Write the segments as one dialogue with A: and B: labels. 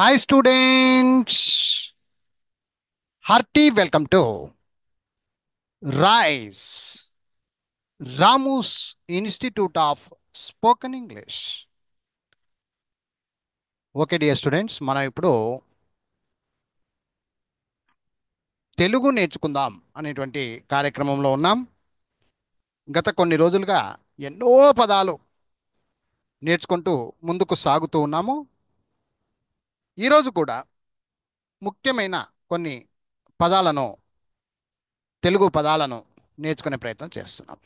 A: Hi students, hearty welcome to RISE, Ramu's Institute of Spoken English. Okay dear students, మనం ఇప్పుడు తెలుగు నేర్చుకుందాం అనేటువంటి కార్యక్రమంలో ఉన్నాం. గత కొన్ని రోజులుగా ఎన్నో పదాలు నేర్చుకుంటూ ముందుకు సాగుతూ ఉన్నాము. ఈరోజు కూడా ముఖ్యమైన కొన్ని పదాలను, తెలుగు పదాలను నేర్చుకునే ప్రయత్నం చేస్తున్నాం.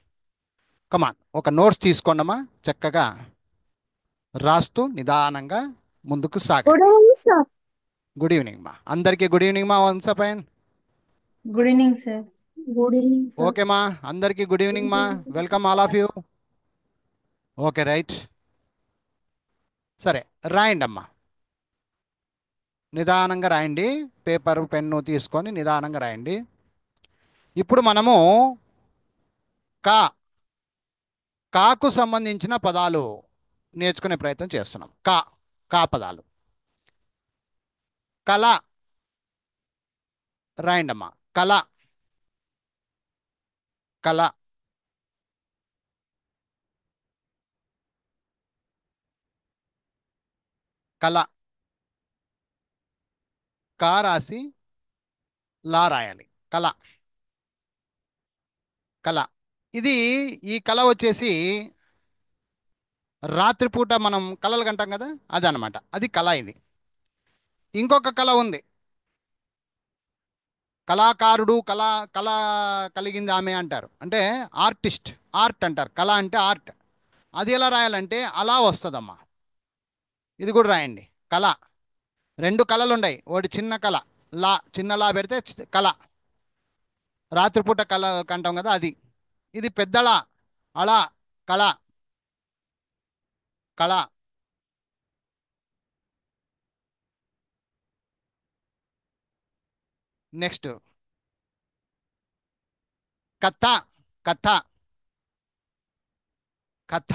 A: కమాన్, ఒక నోట్స్ తీసుకోండమ్మా, చక్కగా రాస్తూ నిదానంగా ముందుకు
B: Good
A: సాగండి.
B: evening, sir.
A: గుడ్ ఈవినింగ్ మా అందరికీ. గుడ్ ఈవినింగ్ మా once again.
B: Good evening, sir. Good evening, sir.
A: Okay మా అందరికీ గుడ్ ఈవినింగ్ మా. Welcome all of you. Okay right. సరే, రాయండి అమ్మా, నిదానంగా రాయండి. పేపర్ పెన్ను తీసుకొని నిదానంగా రాయండి. ఇప్పుడు మనము కా కాకు సంబంధించిన పదాలు నేర్చుకునే ప్రయత్నం చేస్తున్నాం. కా కా పదాలు. కళ, రాయండి అమ్మా. కళ, కళ, కళ. కా రాసి లా రాయాలి. కళ, కళ. ఇది, ఈ కళ వచ్చేసి రాత్రిపూట మనం కళలు కంటాం కదా, అదనమాట. అది కళ. ఇది ఇంకొక కళ ఉంది. కళాకారుడు, కళ కలిగింది ఆమె అంటారు. అంటే ఆర్టిస్ట్, ఆర్ట్ అంటారు. కళ అంటే ఆర్ట్. అది ఎలా రాయాలంటే అలా వస్తుందమ్మా. ఇది కూడా రాయండి. కళ. రెండు కళలు ఉన్నాయి. ఒకటి చిన్న కళ, లా, చిన్న లా పెడితే కళ. రాత్రిపూట కళ కంటాం కదా, అది. ఇది పెద్దలా, అలా, కళ, కళ. నెక్స్ట్ కథ, కథ, కథ.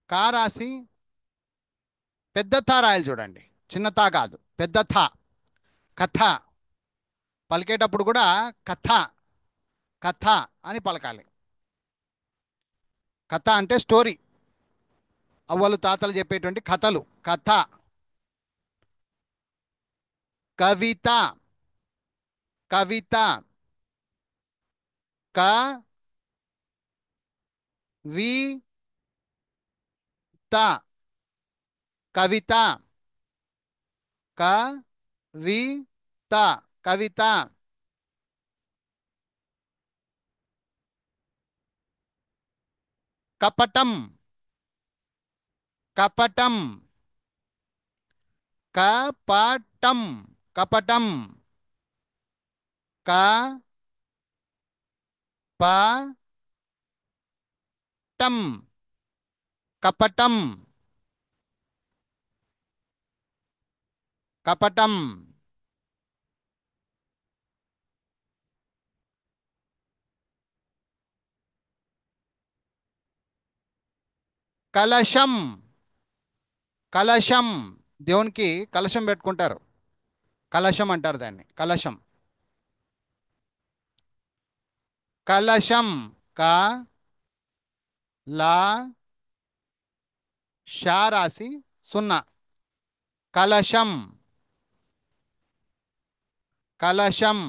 A: కా రాసి పెద్ద తా రాయాలి చూడండి. చిన్న తా కాదు, పెద్ద థా. కథ. పలికేటప్పుడు కూడా కథ, కథ అని పలకాలి. కథ అంటే స్టోరీ, అవ్వలు తాతలు చెప్పేటువంటి కథలు. కథ. కవిత, కవిత, క వి త, కవిత, క వి త, కవిత. కపటం, కపటం, కపటం, కపటం, క ప టం, కపటం, కపటం. కలశం, కలశం. దేవునికి కలశం పెట్టుకుంటారు. కలశం అంటారు దాన్ని, కలశం. కలశం, క లా షా రాసి సున్నా. కలశం, కలశం,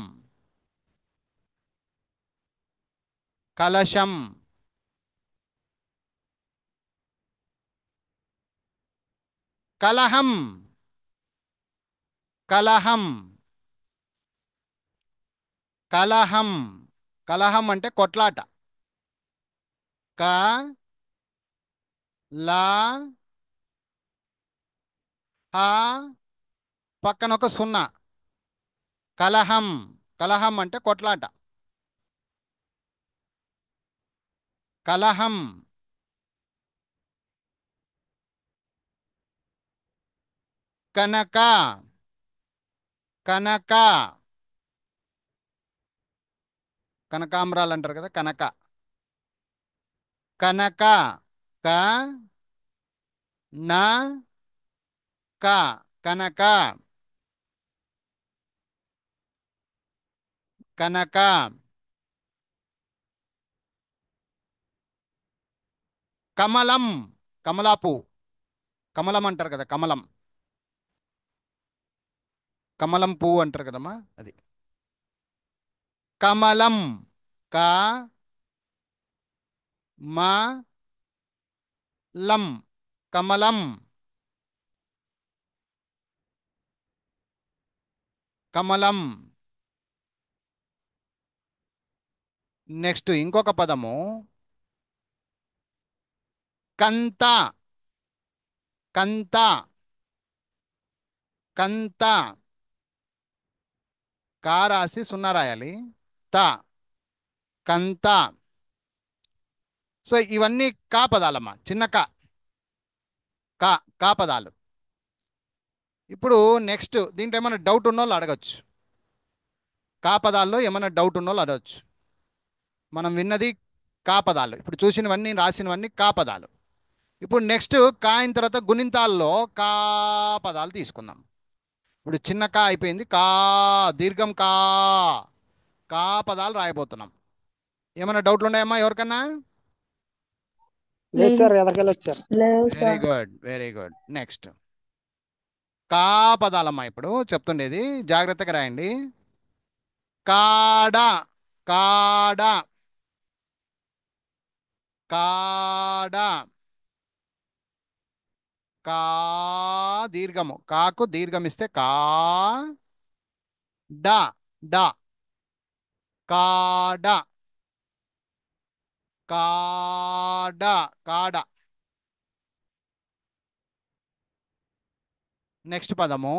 A: కలశం. కలహం, కలహం, కలహం. కలహం అంటే కొట్లాట. క లా హ, పక్కన ఒక సున్నా. కలహం, కలహం అంటే కొట్లాట. కలహం. కనక, కనక, కనకాంబరాలు అంటారు కదా, కనక. కనక, క న క కనక కనక కమలం కమలాపు కమలం అంటారు కదా కమలం కమలం పువ్వు అంటారు కదమ్మా అది కమలం క మ లం కమలం కమలం నెక్స్ట్ ఇంకొక పదము కంత కంత కంత కా రాసి సున్నా రాయాలి త కంత సో ఇవన్నీ కా పదాలమ్మా చిన్న కా కా కా పదాలు ఇప్పుడు నెక్స్ట్ దీంట్లో ఏమైనా డౌట్ ఉన్న వాళ్ళు అడగచ్చు కా పదాల్లో ఏమైనా డౌట్ ఉన్న వాళ్ళు అడగచ్చు మనం విన్నది కా పదాలు ఇప్పుడు చూసినవన్నీ రాసినవన్నీ కా పదాలు ఇప్పుడు నెక్స్ట్ కా అయిన తర్వాత గుణింతాల్లో కా పదాలు తీసుకుందాం ఇప్పుడు చిన్న కా అయిపోయింది కా దీర్ఘం కా కా పదాలు రాయబోతున్నాం ఏమైనా డౌట్లు ఉన్నాయమ్మా ఎవరికన్నా
C: లేదు
B: లేదు
C: సార్ ఎదరికెళ్ళొచ్చారు.
B: లేదు
A: very
B: sir
A: good very good next కా పదాలమ్మా ఇప్పుడు చెప్తుండేది జాగ్రత్తగా రాయండి కాడ కాడ కాడ కా దీర్ఘము కాకు దీర్ఘం ఇస్తే కా డ డ కాడ కాడ కాడ నెక్స్ట్ పదము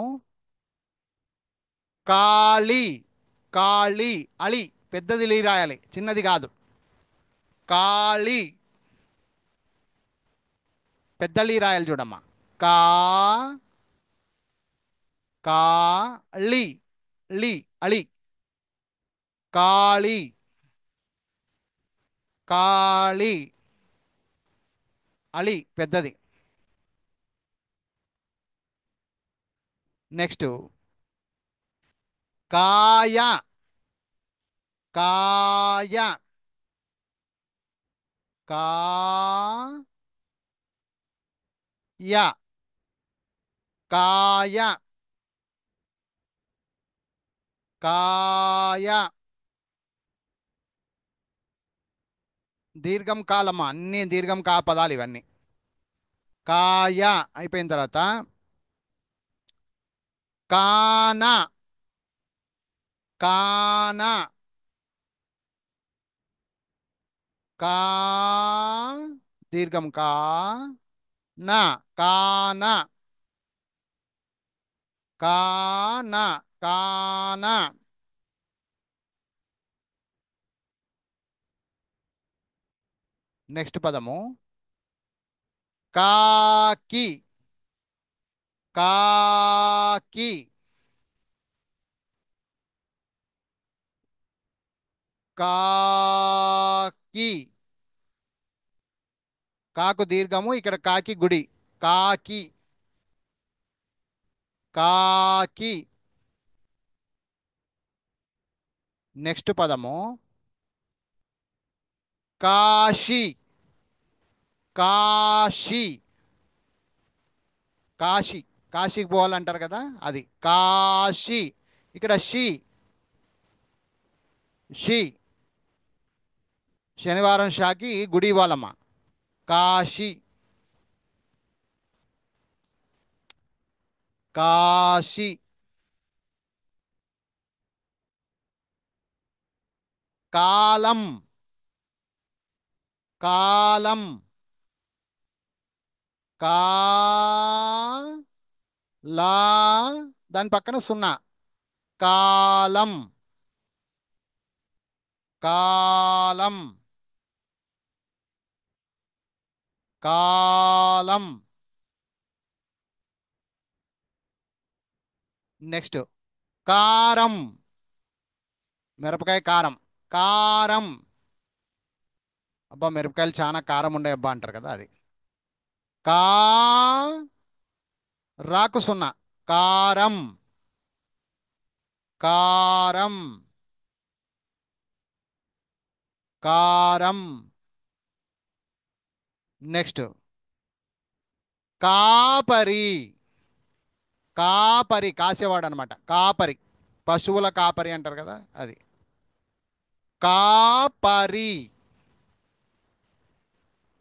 A: కాళి కాళి అలి పెద్దది లీ రాయాలి చిన్నది కాదు కాళి పెద్ద లీ రాయాలి చూడమ్మా కా కాళి లి అలి కాళి కాళి అలి పెద్దది నెక్స్ట్ కాయ కాయ కాయ కాయ కాయ దీర్ఘం కాలమ్మా అన్ని దీర్ఘం కా పదాలు ఇవన్నీ కాయ అయిపోయిన తర్వాత కాన కాన కా దీర్ఘం కా నా కాన కాన కాన నెక్స్ట్ పదము కాకి కాకి కాకి కాకు దీర్ఘము ఇక్కడ కాకి గుడి కాకి కాకి నెక్స్ట్ పదము కాశీ కాశీ కాశీ కాశీకి పోవాలంటారు కదా అది కాశీ ఇక్కడ షీ షీ శనివారం షాకి గుడి ఇవ్వాలమ్మా కాశీ కాశీ కాలం కాలం కా లా దాని పక్కన సున్నా కాలం కాలం కాలం నెక్స్ట్ కారం మిరపకాయ కారం కారం అబ్బా మిరపకాయలు చాలా కారం ఉండే అబ్బా అంటారు కదా అది కా రాకు సున్నా కారం కారం కారం. నెక్స్ట్ కాపరి కాపరి కాసేవాడు అనమాట. కాపరి పశువుల కాపరి అంటారు కదా అది. కాపరి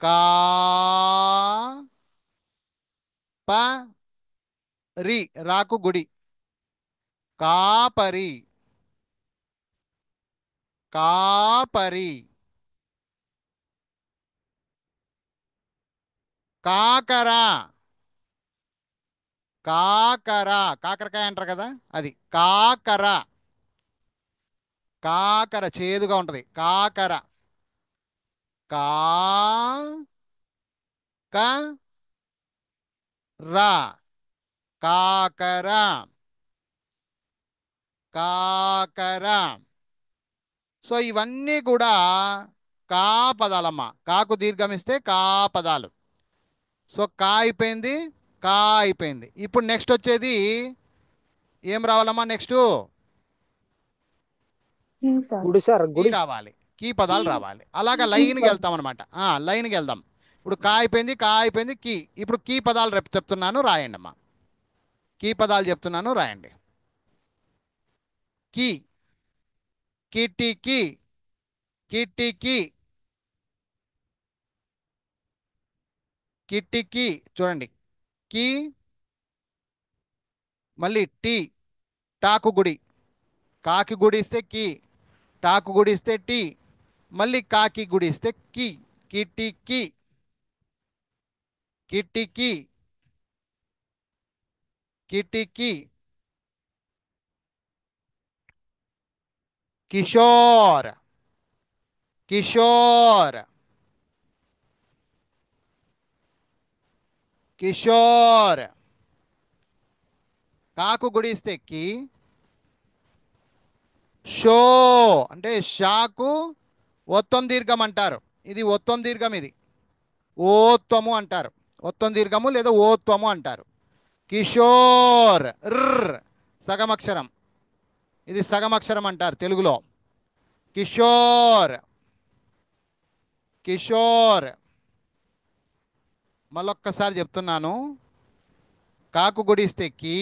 A: కా ప రి రాకు గుడి కాపరి కాపరి. కాకర కాకర కాకరకాయ అంటారు కదా అది. కాకర కాకర చేదుగా ఉంటది. కాకర కా క రా కాకర కాకర. సో ఇవన్నీ కూడా కా పదాలమ్మా. కాకు దీర్ఘమిస్తే కా పదాలు. సో కా అయిపోయింది, కా అయిపోయింది. ఇప్పుడు నెక్స్ట్ వచ్చేది ఏం రావాలమ్మా? నెక్స్ట్
C: గుడి సార్
A: కీ
C: గుడి.
A: రావాలి. కీ పదాలు రావాలి. అలాగా లైన్కి వెళ్తాం అనమాట. లైన్కి వెళ్దాం. ఇప్పుడు కా అయిపోయింది, కా అయిపోయింది, కీ. ఇప్పుడు కీ పదాలు రేపు చెప్తున్నాను, రాయండి అమ్మా. కీ పదాలు చెప్తున్నాను, రాయండి. కీ కిటికీ కిటికీ కిటికీ. చూడండి కీ మళ్ళీ టీ టాకు గుడి. కాకి గుడి ఇస్తే కీ, టాకు గుడి ఇస్తే టీ, మళ్ళీ కాకి గుడి ఇస్తే కీ. కిటికీ కిటికీ కిటికీ. కిషోర్ కిషోర్ కిషోర్. కాకు గుడిస్తే కి. షో అంటే షాకు ఒత్తం దీర్ఘం అంటారు. ఇది ఒత్తం దీర్ఘం. ఇది ఓత్వము అంటారు. ఒత్తం దీర్ఘము లేదా ఓత్వము అంటారు. కిషోర్ ర్ సగమక్షరం. ఇది సగమక్షరం అంటారు తెలుగులో. కిషోర్ కిషోర్. మళ్ళొక్కసారి చెప్తున్నాను. కాకు గుడిస్తే కి,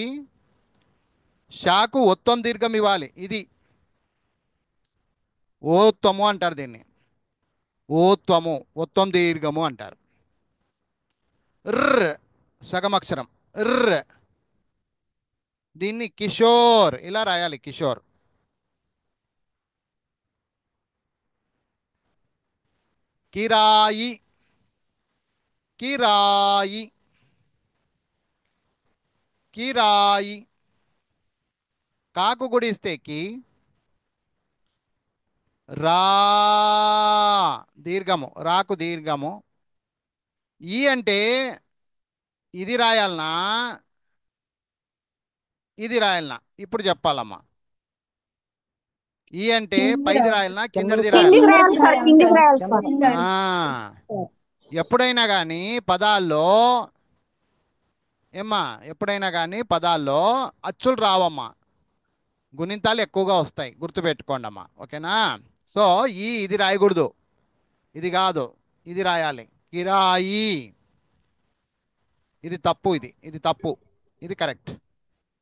A: షాకు ఒత్తం దీర్ఘం ఇవ్వాలి. ఇది ఓత్వము అంటారు. దీన్ని ఓత్వము ఒత్తం దీర్ఘము అంటారు. ర్ సగమక్షరం ర్. దీన్ని కిషోర్ ఇలా రాయాలి. కిషోర్. కిరాయి కిరాయి కిరాయి. కాకు గుడిస్తే కి, రా దీర్ఘము రాకు దీర్ఘము. ఈ అంటే ఇది రాయాలనా ఇది రాయాలనా? ఇప్పుడు చెప్పాలమ్మా. ఈ అంటే పైది రాయాలనా కిందది
C: కిందికి
A: రాయాలనా?
C: రాయాలి సార్, కిందికి రాయాలి సార్.
A: ఎప్పుడైనా కానీ పదాల్లో ఏమ్మా, ఎప్పుడైనా కానీ పదాల్లో అచ్చులు రావమ్మా, గుణింతాలు ఎక్కువగా వస్తాయి. గుర్తుపెట్టుకోండి అమ్మా, ఓకేనా? సో ఇది రాయకూడదు, ఇది కాదు, ఇది రాయాలి. కిరాయి. ఇది తప్పు, ఇది తప్పు, ఇది కరెక్ట్.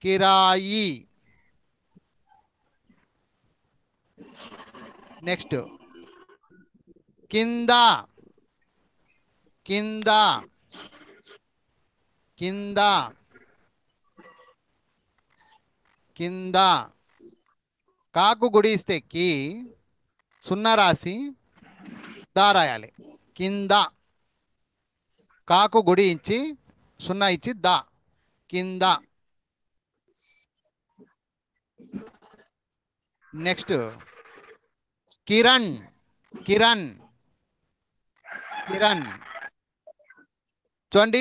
A: కిరాయి. నెక్స్ట్ కింద కింద కింద కింద. కాకు గుడి ఇస్తే కి, సున్నా రాసి దా రాయాలి. కింద. కాకు గుడి ఇచ్చి సున్నా ఇచ్చి దా. కింద. నెక్స్ట్ కిరణ్ కిరణ్ కిరణ్. చూడండి,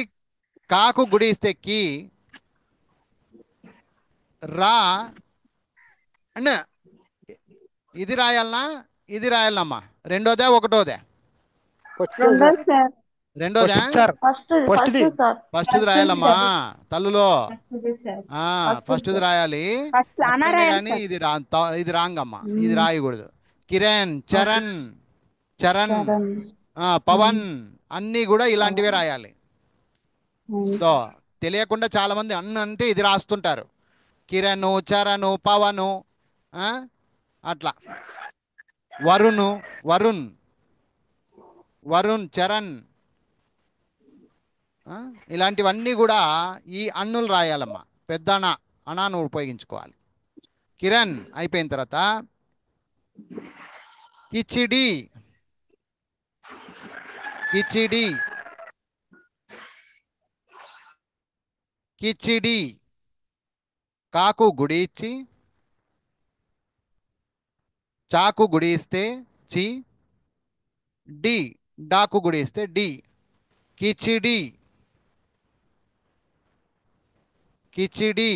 A: కాకు గుడి ఇస్తే కి, రా అన్న. ఇది రాయాలనా ఇది రాయాలమ్మా? రెండోదే ఒకటోదే?
C: వచ్చేది సార్.
A: రెండోదా
C: సార్
B: ఫస్ట్
C: ఫస్ట్ది
B: సార్
A: ఫస్ట్ది రాయాలమ్మా తల్లులో ఫస్ట్ది రాయాలి
C: ఫస్ట్ అనా
A: ఎప్పుడైనా
C: రాయాలి
A: కానీ
C: సార్.
A: ఇది రాంగ్ అమ్మా ఇది రాయకూడదు కిరణ్ చరణ్ చరణ్ పవన్ అన్నీ కూడా ఇలాంటివే రాయాలి సో తెలియకుండా చాలా మంది అన్న అంటే ఇది రాస్తుంటారు కిరణ్ చరణ్ పవను ఆ, అట్లా వరుణ్ వరుణ్ వరుణ్ చరణ్ ఇలాంటివన్నీ కూడా ఈ అన్నులు రాయాలమ్మా పెద్ద అనాను ఉపయోగించుకోవాలి కిరణ్ అయిపోయిన తర్వాత కిచిడి కిచిడి కిచిడి కాకు గుడి ఇచ్చి చాకు గుడి ఇస్తే చి డి డాకు గుడి ఇస్తే డి కిచిడి కిచిడి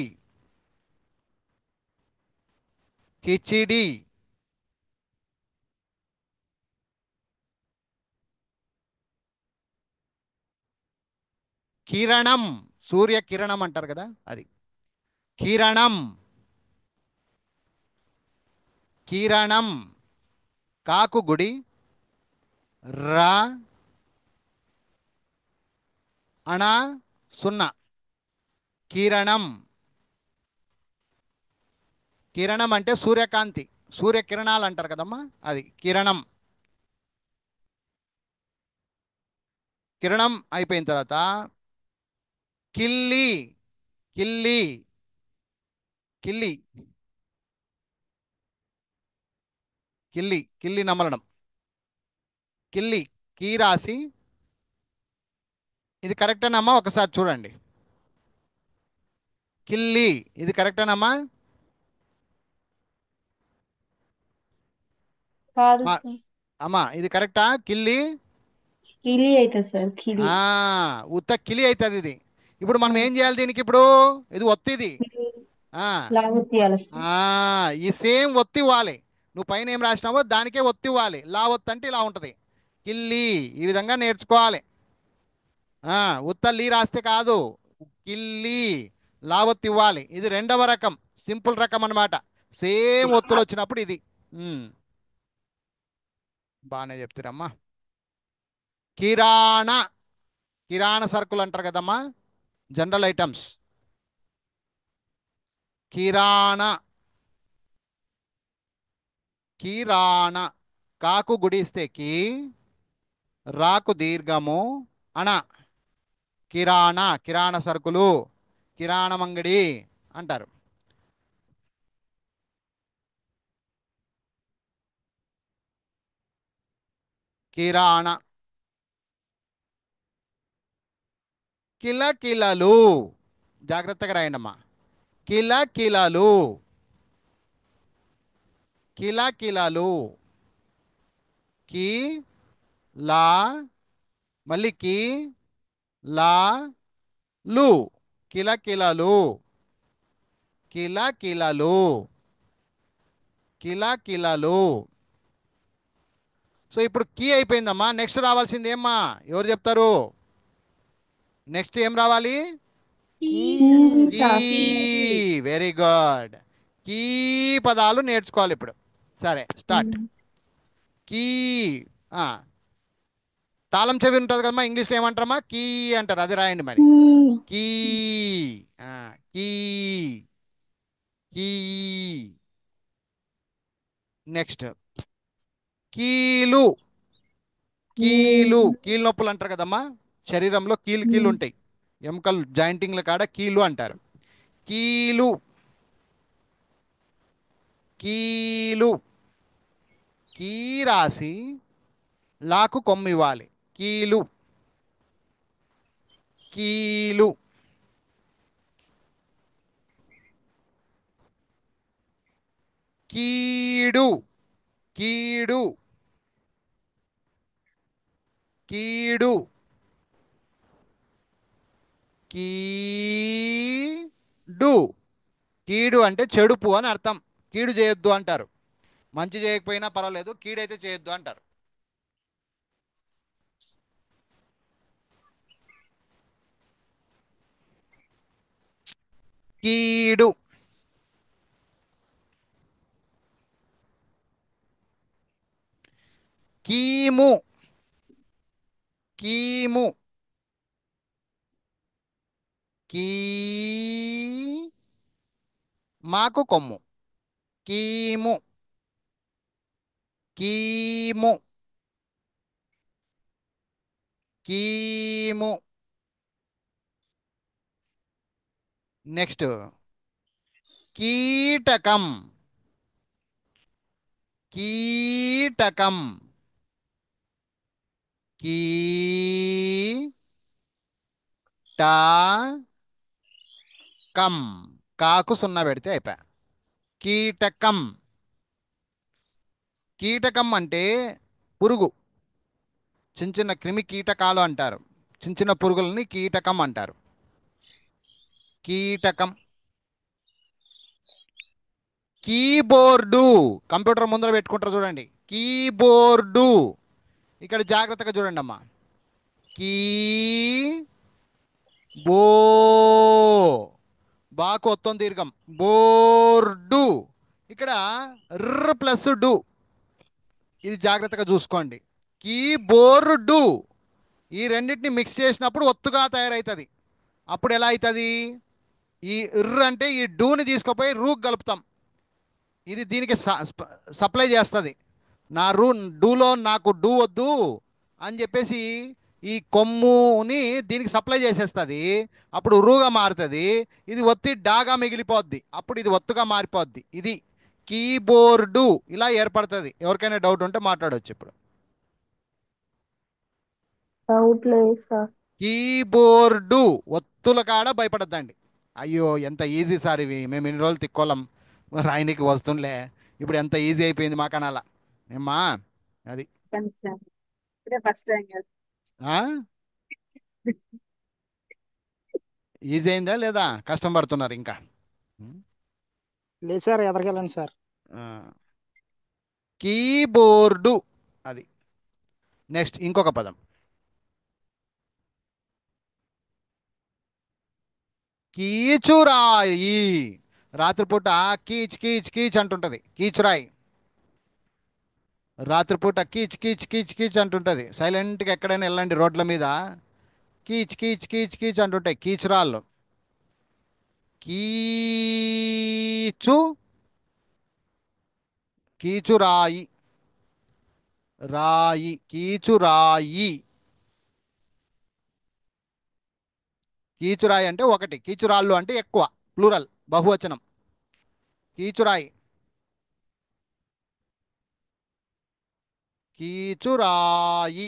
A: కిచిడి కిరణం సూర్య కిరణం అంటారు కదా అది కిరణం కిరణం కాకు గుడి రా అణ సున్నా కిరణం కిరణం అంటే సూర్యకాంతి సూర్యకిరణాలు అంటారు కదమ్మా అది కిరణం కిరణం అయిపోయిన తర్వాత కిల్లి కిల్లి కిల్లి కిల్లి కిల్లి నమలడం కిల్లి కీ రాసి ఇది కరెక్టేనమ్మా ఒకసారి చూడండి కిల్లి ఇది కరెక్టేనమ్మా
B: కాదు
A: మా
B: సార్
A: అమ్మా ఇది కరెక్టా కిల్లి
B: కిలి అవుతుంది సార్ కిలి
A: ఉత్త కిలి అవుతుంది ఇది ఇప్పుడు మనం ఏం చేయాలి దీనికి ఇప్పుడు ఇది ఒత్తిది
B: లాగు తీయాలి సార్
A: ఈ సేమ్ ఒత్తి ఇవ్వాలి నువ్వు పైన ఏం రాసినావో దానికే ఒత్తి ఇవ్వాలి లా ఒత్తి అంటే ఇలా ఉంటుంది కిల్లి ఈ విధంగా నేర్చుకోవాలి ఉత్త లీ రాస్తే కాదు కిల్లి లా ఒత్తి ఇవ్వాలి ఇది రెండవ రకం సింపుల్ రకం అన్నమాట సేమ్ ఒత్తులు వచ్చినప్పుడు ఇది బాగానే చెప్తారమ్మా కిరాణా కిరాణా సరుకులు అంటారు కదమ్మా జనరల్ ఐటమ్స్ కిరాణా కిరాణా కాకు గుడిస్తే కి రాకు దీర్ఘము అణ కిరాణా కిరాణా సరుకులు కిరాణమంగడి అంటారు కిరాణా కిలకిలలు జాగ్రత్తగా రాయండమ్మా కిలకిలలు కిలకిలలు కి లా మళ్ళీ కి లా లు కిలకిలలు కిలకిలలు కిలకిలలు సో ఇప్పుడు కీ అయిపోయిందమ్మా నెక్స్ట్ రావాల్సింది ఏమ్మా ఎవరు చెప్తారు నెక్స్ట్ ఏం రావాలి వెరీ గుడ్ కీ పదాలు నేర్చుకోవాలి ఇప్పుడు సరే స్టార్ట్ కీ తాళం చెవి ఉంటుంది కదమ్మా ఇంగ్లీష్లో ఏమంటారమ్మా కీ అంటారు అది రాయండి మరి కీ కీ కీ నెక్స్ట్ కీలు కీలు కీలు నొప్పులు అంటారు కదమ్మా శరీరంలో కీలు కీలు ఉంటాయి ఎముకలు జాయింటింగ్ల కాడ కీలు అంటారు కీలు కీలు కీ రాసి లాకు కొమ్ము ఇవ్వాలి కీలు కీలు కీడు కీడు కీడు కీడు కీడు అంటే చెడుపు అని అర్థం కీడు చేయొద్దు అంటారు మంచి చేయకపోయినా పర్వాలేదు కీడైతే చేయొద్దు అంటారు కీడు, కీము, కీము, కీ మాకు కొమ్ము, కీము, కీము, కీము. నెక్స్ట్ కీటకం, కీటకం, కీ టా కం, కాకు సున్నా పెడితే అయిపోయా. కీటకం, కీటకం అంటే పురుగు, చిన్న చిన్న క్రిమి కీటకాలు అంటారు. చిన్న చిన్న పురుగులని కీటకం అంటారు. కీటకం. కీబోర్డు, కంప్యూటర్ ముందర పెట్టుకుంటారు చూడండి, కీబోర్డు. ఇక్కడ జాగ్రత్తగా చూడండి అమ్మా. కీ బో, బాకు ఒత్తం దీర్ఘం, బోర్డు. ఇక్కడ ర్ ప్లస్ డు, ఇది జాగ్రత్తగా చూసుకోండి. కీబోర్డు, ఈ రెండింటిని మిక్స్ చేసినప్పుడు ఒత్తుగా తయారవుతుంది. అప్పుడు ఎలా అవుతుంది? ఈ ర్ అంటే ఈ డూని తీసుకుపోయి రూకి కలుపుతాం. ఇది దీనికి సప్లై చేస్తుంది. నా డూలో నాకు డూ వద్దు అని చెప్పేసి ఈ కొమ్ముని దీనికి సప్లై చేసేస్తుంది. అప్పుడు రూగా మారుతుంది. ఇది ఒత్తి డాగా మిగిలిపోద్ది. అప్పుడు ఇది ఒత్తుగా మారిపోద్ది. ఇది కీబోర్డు ఇలా ఏర్పడుతుంది. ఎవరికైనా డౌట్ ఉంటే మాట్లాడవచ్చు ఇప్పుడు.
C: డౌట్ లేదు సార్.
A: కీబోర్డు ఒత్తుల కాడ భయపడద్దండి. అయ్యో ఎంత ఈజీ సార్ ఇవి, మేము ఇన్ని రోజులు తిక్కోలం రాయనికి వస్తుండలే, ఇప్పుడు ఎంత ఈజీ అయిపోయింది మాకనాలా ఏమ్మా. అది ఈజీ అయిందా లేదా, కష్టం పడుతున్నారు ఇంకా?
C: లేదు సార్, ఎదరికెళ్ళండి సార్.
A: కీబోర్డు అది. నెక్స్ట్ ఇంకొక పదం, కీచురాయి. రాత్రిపూట కీచ్ కీచ్ కీచ్ అంటుంటది కీచురాయి. రాత్రిపూట కీచ్ కీచ్ కీచ్ కీచ్ అంటుంటది. సైలెంట్గా ఎక్కడైనా వెళ్ళండి రోడ్ల మీద, కీచ్ కీచ్ కీచ్ కీచ్ అంటుంటాయి కీచురాళ్ళు. కీచు, కీచురాయి, రాయి, కీచురాయి. కీచురాయి అంటే ఒకటి, కీచురాళ్ళు అంటే ఎక్కువ, ప్లూరల్ బహువచనం. కీచురాయి, కీచురాయి.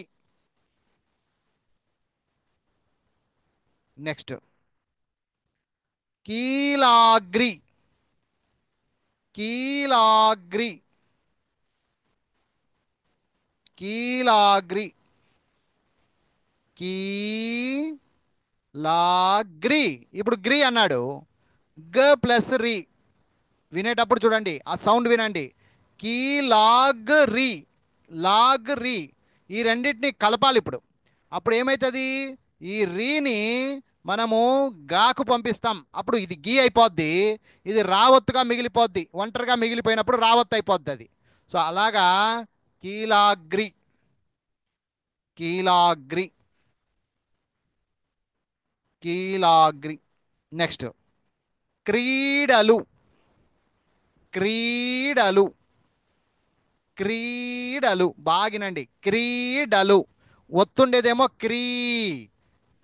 A: నెక్స్ట్ కీలాగ్రి, కీలాగ్రి, కీలాగ్రి, కీలాగ్రి. ఇప్పుడు గ్రి అన్నాడు, గ ప్లస్ రి. వినేటప్పుడు చూడండి, ఆ సౌండ్ వినండి. కీలాగ్రి, లాగ్రి. ఈ రెండింటిని కలపాలి ఇప్పుడు. అప్పుడు ఏమవుతుంది? ఈ రీని మనము గాకు పంపిస్తాం. అప్పుడు ఇది గీ అయిపోద్ది, ఇది రావత్తుగా మిగిలిపోద్ది. ఒంటరిగా మిగిలిపోయినప్పుడు రావత్తు అయిపోద్ది అది. సో అలాగా కీలాగ్రి, కీలాగ్రి, కీలాగ్రి. నెక్స్ట్ క్రీడలు, క్రీడలు, క్రీడలు. బాగినండి, క్రీడలు. ఒత్తుండేదేమో క్రీ,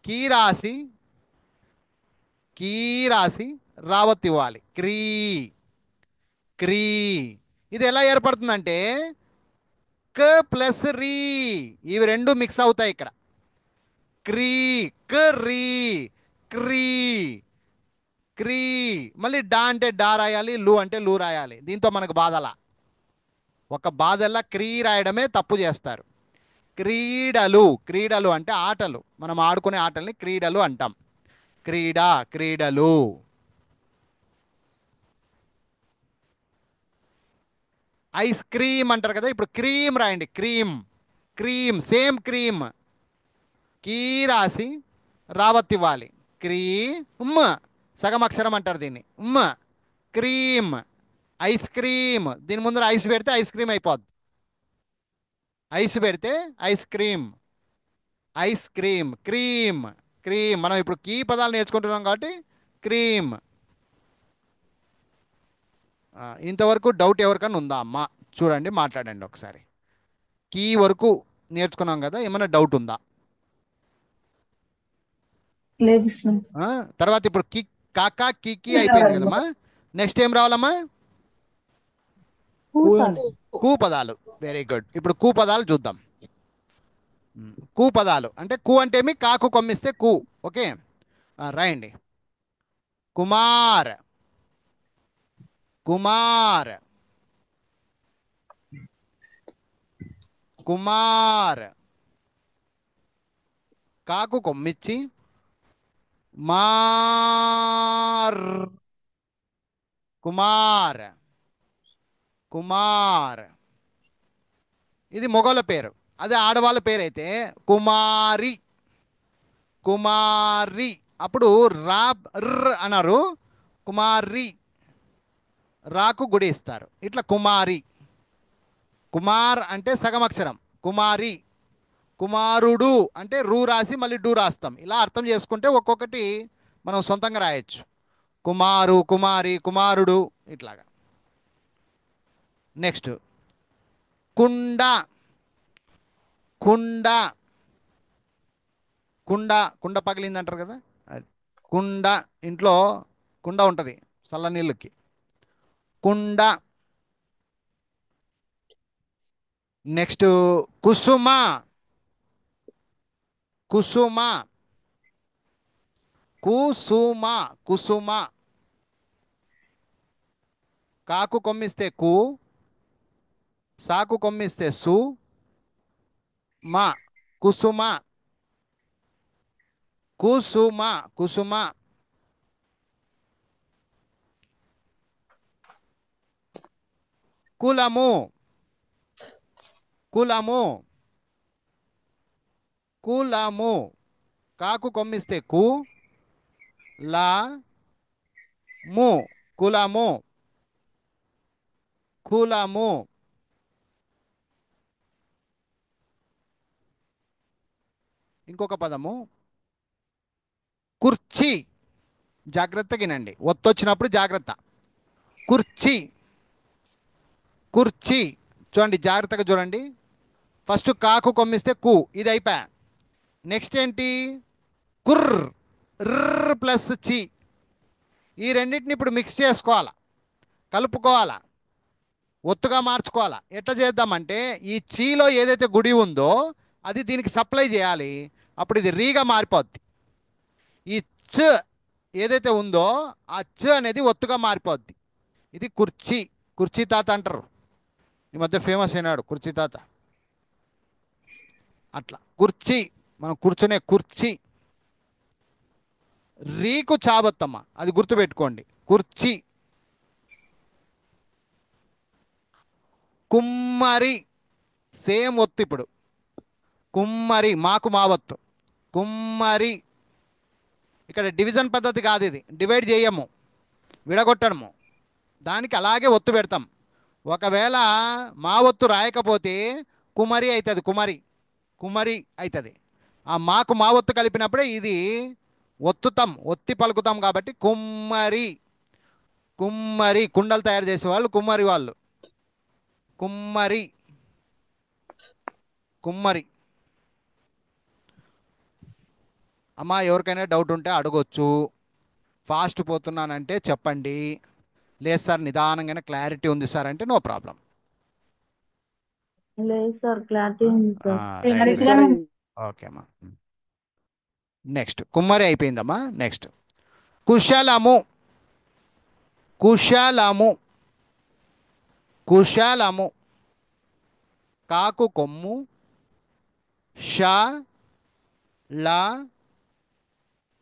A: కీ రాసి, కీ రాసి రావత్ ఇవ్వాలి. క్రీ, క్రీ. ఇది ఎలా ఏర్పడుతుందంటే క ప్లస్ రీ, ఇవి రెండు మిక్స్ అవుతాయి ఇక్కడ. క్రీ, క్రీ, క్రీ, క్రీ. మళ్ళీ డా అంటే డా రాయాలి, లు అంటే లు రాయాలి. దీంతో మనకు బాధలా, ఒక బాధల్లా క్రీ రాయడమే తప్పు చేస్తారు. క్రీడలు, క్రీడలు అంటే ఆటలు, మనం ఆడుకునే ఆటల్ని క్రీడలు అంటాం. క్రీడ, క్రీడలు. ఐస్ క్రీమ్ అంటారు కదా, ఇప్పుడు క్రీమ్ రాయండి. Cream, cream, same cream. కీ రాసి రావత్ ఇవ్వాలి. క్రీమ్, సగం అక్షరం అంటారు దీన్ని. మ్ క్రీమ్, ఐస్ క్రీమ్. దీని ముందర ఐస్ పెడితే ఐస్ క్రీమ్ అయిపోద్ది. ఐస్ పెడితే ice cream, ice cream, cream, cream. మనం ఇప్పుడు కీ పదాలు నేర్చుకుంటున్నాం కాబట్టి క్రీమ్. ఇంతవరకు డౌట్ ఎవరికైనా ఉందా అమ్మా? చూడండి, మాట్లాడండి ఒకసారి. కీ వరకు నేర్చుకున్నాం కదా, ఏమైనా డౌట్ ఉందా?
B: లేదు సార్.
A: తర్వాత ఇప్పుడు కి, కాకా కికి అయిపోయింది కదమ్మా. నెక్స్ట్ ఏం రావాలమ్మా?
C: కూ అండి.
A: కూ పదాలు. Very good. ఇప్పుడు కూ పదాలు చూద్దాం. కూ పదాలు అంటే కు అంటే ఏమి? కాకు కొమ్మిస్తే కు. ఓకే, రాయండి. కుమార్, కుమార్, కుమార్. కాకు కొమ్మిచ్చి మార్, కుమార్, కుమార్. ఇది మొగోళ్ళ పేరు. అదే ఆడవాళ్ళ పేరు అయితే కుమారి, కుమారి. అప్పుడు రా ర్ అన్నారు, కుమారి. రాకు గుడి ఇస్తారు. ఇట్లా కుమారి. కుమార్ అంటే సగం అక్షరం. కుమారి. కుమారుడు అంటే రూ రాసి మళ్ళీ డూ రాస్తాం. ఇలా అర్థం చేసుకుంటే ఒక్కొక్కటి మనం సొంతంగా రాయొచ్చు. కుమారు, కుమారి, కుమారుడు, ఇట్లాగా. నెక్స్ట్ కుండ, కుండ, కుండ. కుండ పగిలింది అంటారు కదా, అది కుండ. ఇంట్లో కుండ ఉంటుంది చల్ల నీళ్ళకి, కుండ. నెక్స్ట్ కుసుమ, కుసుమ, కుసుమ, కుసుమ. కాకు కొమ్మిస్తే కు, సాకు కొమ్మిస్తే సు, మా, కుసుమ, కుసుమ, కుసుమ. కులము, కులము, కులము. కాకు కొమ్మిస్తే కు, లా, ము, కులము, కులము. ఇంకొక పదము కుర్చీ. జాగ్రత్తగా వినండి, ఒత్తొచ్చినప్పుడు జాగ్రత్త. కుర్చీ, కుర్చీ. చూడండి, జాగ్రత్తగా చూడండి. ఫస్ట్ కాకు కొమ్మిస్తే కు, ఇది అయిపోయా. నెక్స్ట్ ఏంటి? కుర్ర్, ర్ర ప్లస్ చి. ఈ రెండింటిని ఇప్పుడు మిక్స్ చేసుకోవాలా, కలుపుకోవాలా, ఒత్తుగా మార్చుకోవాలా. ఎట్లా చేద్దామంటే ఈ చీలో ఏదైతే గుడి ఉందో అది దీనికి సప్లై చేయాలి. అప్పుడు ఇది రీగా మారిపోద్ది. ఈ చ ఏదైతే ఉందో ఆ చ అనేది ఒత్తుగా మారిపోద్ది. ఇది కుర్చీ. కుర్చీ తాత అంటారు, ఈ మధ్య ఫేమస్ అయినాడు కుర్చీ తాత. అట్లా కుర్చీ, మనం కూర్చునే కుర్చీ. రీకు చావత్తమ్మ, అది గుర్తుపెట్టుకోండి, కుర్చీ. కుమ్మరి, సేమ్ ఒత్తు. ఇప్పుడు కుమ్మరి, మాకు మావత్తు, కుమ్మరి. ఇక్కడ డివిజన్ పద్ధతి కాదు, ఇది డివైడ్ చేయము, విడగొట్టడము. దానికి అలాగే ఒత్తు పెడతాం. ఒకవేళ మా ఒత్తు రాయకపోతే కుమరి అవుతుంది, కుమరి, కుమరి అవుతుంది. ఆ మాకు మా ఒత్తు కలిపినప్పుడే ఇది ఒత్తుతాం, ఒత్తి పలుకుతాం. కాబట్టి కుమ్మరి, కుమ్మరి. కుండలు తయారు చేసేవాళ్ళు కుమ్మరి వాళ్ళు, కుమ్మరి, కుమ్మరి. అమ్మా ఎవరికైనా డౌట్ ఉంటే అడగొచ్చు. ఫాస్ట్ పోతున్నానంటే చెప్పండి. లేదు సార్ నిదానంగానే క్లారిటీ ఉంది సార్ అంటే నో ప్రాబ్లం.
C: లేదు సార్, క్లారిటీ ఉంది సార్.
A: రైట్.
C: సార్,
A: ఓకే అమ్మా. నెక్స్ట్ కుమ్మరి అయిపోయిందమ్మా. నెక్స్ట్ కుశలము, కుశలము, కుశలము. కాకు కొమ్ము ష, ల,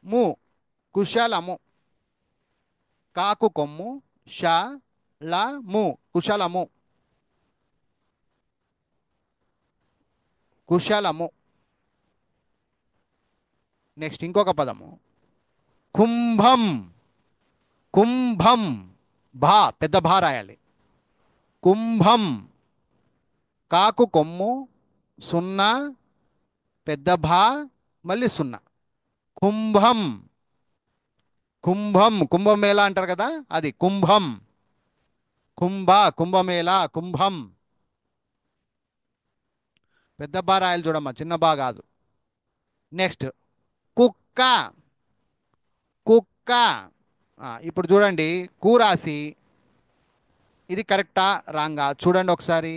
A: ము, కుశలము. కాకు కొమ్ము ష, ల, ము, కుశలము, కుశలము. నెక్స్ట్ ఇంకొక పదము కుంభం. కుంభం, భా పెద్ద భా రాయాలి. కుంభం. కాకు కొమ్ము, సున్నా, పెద్ద భా, మళ్ళీ సున్నా. కుంభం. కుంభం, కుంభమేళ అంటారు కదా, అది కుంభం. కుంభ, కుంభమేళ, కుంభం. పెద్ద బా రాయాలి చూడమ్మా, చిన్న బా కాదు. నెక్స్ట్ కుక్క. కుక్క. ఇప్పుడు చూడండి, కు రాసి ఇది కరెక్టా రాంగా చూడండి ఒకసారి.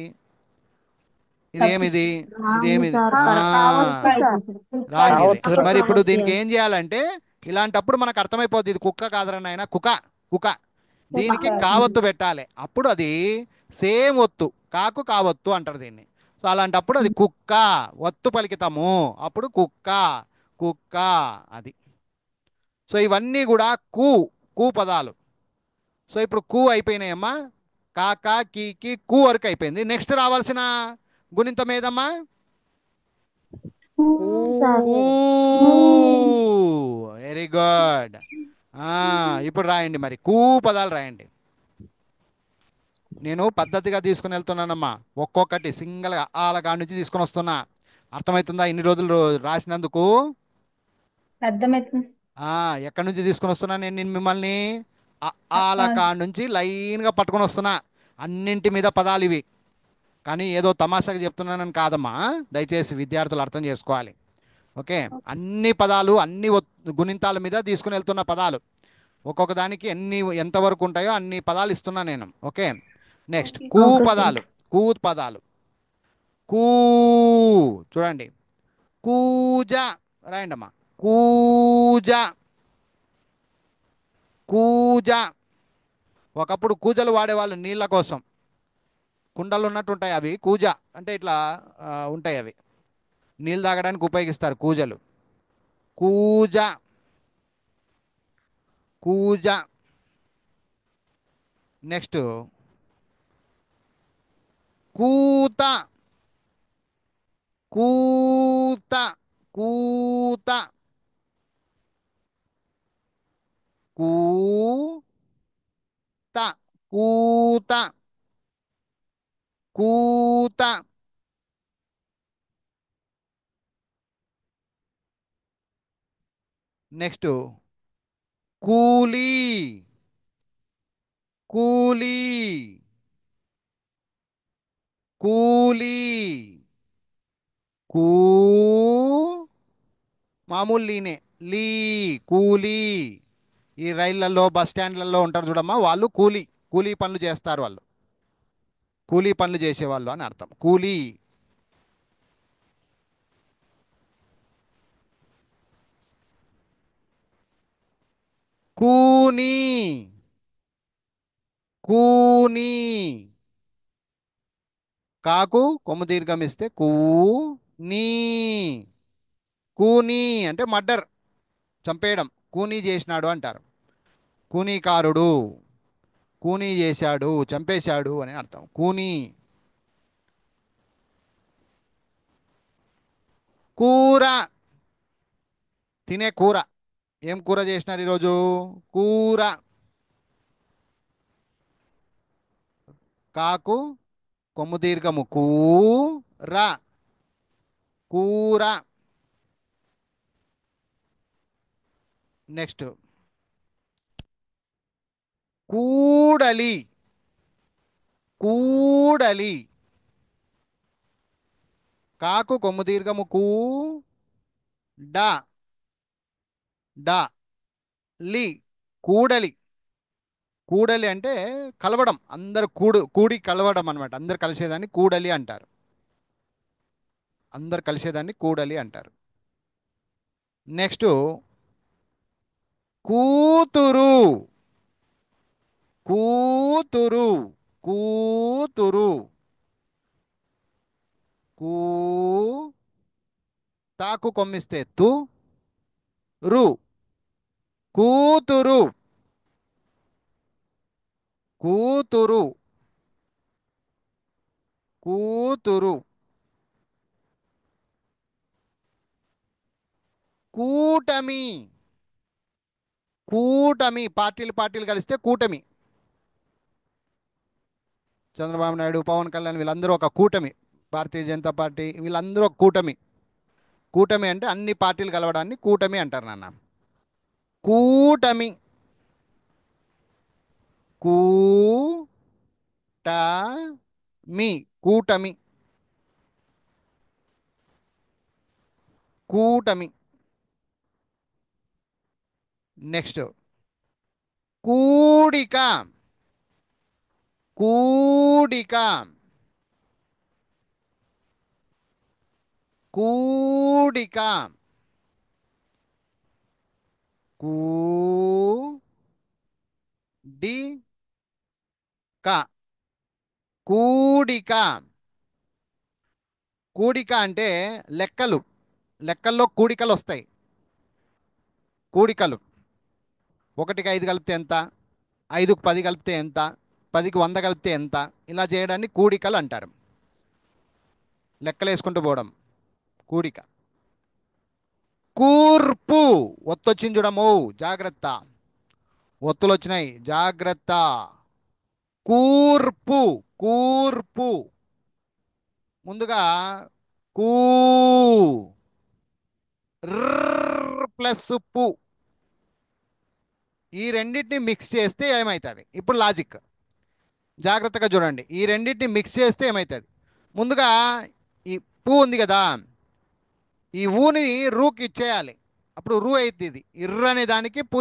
A: ఇదేమిది?
C: రాంగ్
A: ఇదేమిది?
C: సార్.
B: కావచ్చు సార్.
A: రాంగ్ ఇది.
C: కావచ్చు సార్.
A: మరి ఇప్పుడు
C: కావచ్చు.
A: దీనికి ఏం చేయాలంటే, ఇలాంటప్పుడు మనకు అర్థమైపోద్ది ఇది కుక్క కాదురా నాయన, కుక, కుక. దీనికి కావత్తు పెట్టాలి, అప్పుడు అది సేమ్ ఒత్తు. కాకు కావత్తు అంటారు దీన్ని. సో అలాంటప్పుడు అది కుక్క, ఒత్తు పలికితాము, అప్పుడు కుక్క, కుక్క. అది. సో ఇవన్నీ కూడా కు, కు పదాలు. సో ఇప్పుడు కు అయిపోయినాయమ్మా. కాకా కీకి కు వరకు అయిపోయింది. నెక్స్ట్ రావాల్సిన గుణింతం ఏదమ్మా?
C: సార్.
A: ఊ. Very good. ఇప్పుడు రాయండి మరి, కూ పదాలు రాయండి. నేను పద్ధతిగా తీసుకుని వెళ్తున్నానమ్మా, ఒక్కొక్కటి సింగిల్గా ఆల కాడి నుంచి తీసుకొని వస్తున్నా. అర్థమవుతుందా ఇన్ని రోజులు రాసినందుకు?
B: అర్థమవుతుంది సార్.
A: ఎక్కడి నుంచి తీసుకొని వస్తున్నా నేను మిమ్మల్ని? ఆల కాడి నుంచి లైన్గా పట్టుకొని వస్తున్నా. అన్నింటి మీద పదాలు ఇవి. కానీ ఏదో తమాషాగా చెప్తున్నానని కాదమ్మా, దయచేసి విద్యార్థులు అర్థం చేసుకోవాలి. ఓకే, అన్ని పదాలు అన్ని గుణింతాల మీద తీసుకుని వెళ్తున్న పదాలు. ఒక్కొక్క దానికి ఎంతవరకు ఉంటాయో అన్ని పదాలు ఇస్తున్నా నేను. ఓకే, నెక్స్ట్ కూ
C: ఓకే సార్.
A: పదాలు. కూ పదాలు. కూ. చూడండి, కూజ రాయండి అమ్మా. కూజ. కూజ. ఒకప్పుడు కూజలు వాడేవాళ్ళు నీళ్ళ కోసం. కుండలు ఉన్నట్టు ఉంటాయి అవి, కూజ అంటే ఇట్లా ఉంటాయి అవి. నీళ్ళు తాగడానికి ఉపయోగిస్తారు కూజలు. కూజ. కూజ. నెక్స్ట్ కూత. కూత. కూత. కూత. కూత. కూత. నెక్స్ట్ కూలీ. కూలీ. కూలీ. కూ మామూలు లీనే, లీ, కూలీ. ఈ రైళ్లలో బస్ స్టాండ్లలో ఉంటారు చూడమ్మా, వాళ్ళు కూలీ. కూలీ పనులు చేస్తారు వాళ్ళు. కూలీ పనులు చేసేవాళ్ళు అని అర్థం, కూలీ. కూనీ. కూనీ. కాకు కొమ్ము దీర్ఘం ఇస్తే కూ. నీ. కూనీ అంటే మర్డర్, చంపేయడం. కూనీ చేసినాడు అంటారు. కూనీకారుడు, కూనీ చేశాడు, చంపేశాడు అని అర్థం, కూనీ. కూర. తినే కూర. ఏం కూర చేసినారు ఈరోజు? కూర. కాకు కొమ్ము దీర్ఘము కూర. కూర. నెక్స్ట్ కూడలి. కూడలి. కాకు కొమ్ము దీర్ఘము కూ. డ. డ. లి. కూడలి. కూడలి అంటే కలవడం, అందరు కూడి కలవడం అనమాట. అందరు కలిసేదాన్ని కూడలి అంటారు. అందరు కలిసేదాన్ని కూడలి అంటారు. నెక్స్ట్ కూతురు. కూతురు. కూతురు. కూ. తాకు కొమ్మిస్తే తు. రు. కూతురు. కూతురు. కూతురు. కూటమి. కూటమి, పార్టీలు కలిస్తే కూటమి. చంద్రబాబు నాయుడు, పవన్ కళ్యాణ్ వీళ్ళందరూ ఒక కూటమి. భారతీయ జనతా పార్టీ వీళ్ళందరూ ఒక కూటమి. కూటమి అంటే అన్ని పార్టీలు కలవడాన్ని కూటమి అంటారు నాన్న. కూటమి, కూటమి, కూటమి, కూటమి. నెక్స్ట్ కూడిక, కూడిక, కూడిక, కూడిక, కూడిక. కూడిక అంటే లెక్కలు. లెక్కల్లో కూడికలు వస్తాయి. కూడికలు 1కి 5 కలిపితే ఎంత, 5కి 10 కలిపితే ఎంత, 10కి 100 కలిపితే ఎంత, ఇలా చేయడాన్ని కూడికలు అంటారు. లెక్కలు వేసుకుంటూ పోవడం కూడిక. కూర్పు, ఒత్తొచ్చింది చూడము, జాగ్రత్త. ఒత్తులు వచ్చినాయి, జాగ్రత్త. కూర్పు, కూర్పు. ముందుగా కూ ప్లస్ పు, ఈ రెండింటిని మిక్స్ చేస్తే ఏమవుతుంది? ఇప్పుడు లాజిక్ జాగ్రత్తగా చూడండి. ఈ రెండింటిని మిక్స్ చేస్తే ఏమవుతుంది? ముందుగా ఈ పు ఉంది కదా, ఈ ఊని రూకి ఇచ్చేయాలి. అప్పుడు రూ అవుతుంది. ఇది ఇర్ర అనే దానికి పు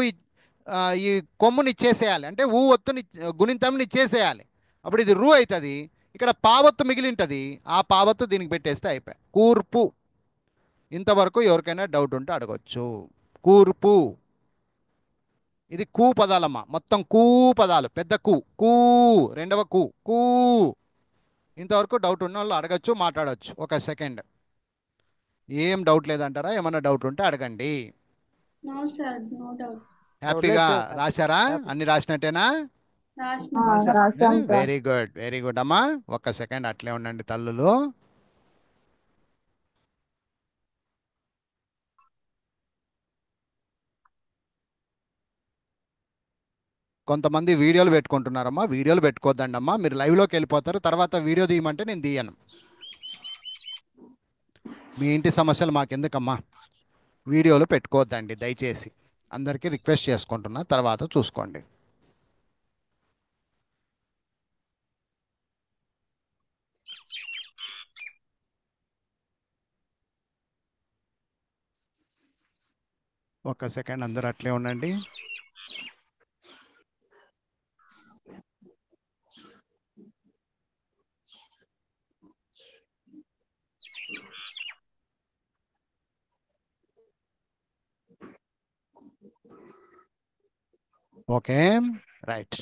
A: ఈ కొమ్ముని ఇచ్చేసేయాలి. అంటే ఊ ఒత్తుని గుణింతంని ఇచ్చేసేయాలి. అప్పుడు ఇది రూ అవుతుంది. ఇక్కడ పావత్తు మిగిలింటుంది, ఆ పావత్తు దీనికి పెట్టేస్తే అయిపోయి కూర్పు. ఇంతవరకు ఎవరికైనా డౌట్ ఉంటే అడగొచ్చు. కూర్పు, ఇది కూ పదాలమ్మా, మొత్తం కూ పదాలు. పెద్ద కూ, కూ, రెండవ కూ, కూ. ఇంతవరకు డౌట్ ఉన్న వాళ్ళు అడగచ్చు, మాట్లాడచ్చు. ఒక సెకండ్. ఏం డౌట్ లేదంటారా? ఏమన్నా డౌట్ ఉంటే అడగండి.
B: No, sir. No doubt.
A: హ్యాపీగా రాశారా? అన్ని రాసినట్టేనా?
C: రాశాం sir.
A: Very good, very good అమ్మా. ఒక్క సెకండ్ అట్లే ఉండండి తల్లులు. కొంతమంది వీడియోలు పెట్టుకుంటున్నారమ్మా. వీడియోలు పెట్టుకోవద్దండి అమ్మా, మీరు లైవ్లోకి వెళ్ళిపోతారు. తర్వాత వీడియో తీయమంటే నేను తీయను. మీ ఇంటి సమస్యలు మాకెందుకమ్మా. వీడియోలు పెట్టుకోవద్దండి దయచేసి. అందరికీ రిక్వెస్ట్ చేసుకుంటున్నా, తర్వాత చూసుకోండి. ఒక్క సెకండ్ అందరూ అట్లే ఉండండి. Okay, right.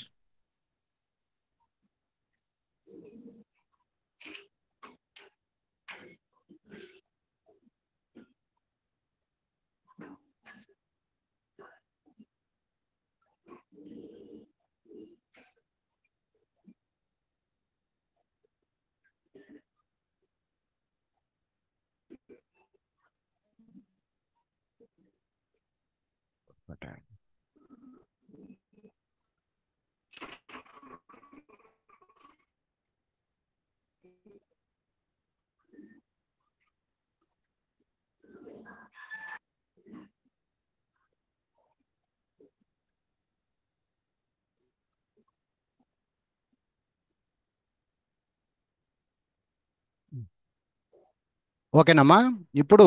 A: ఓకేనమ్మా. ఇప్పుడు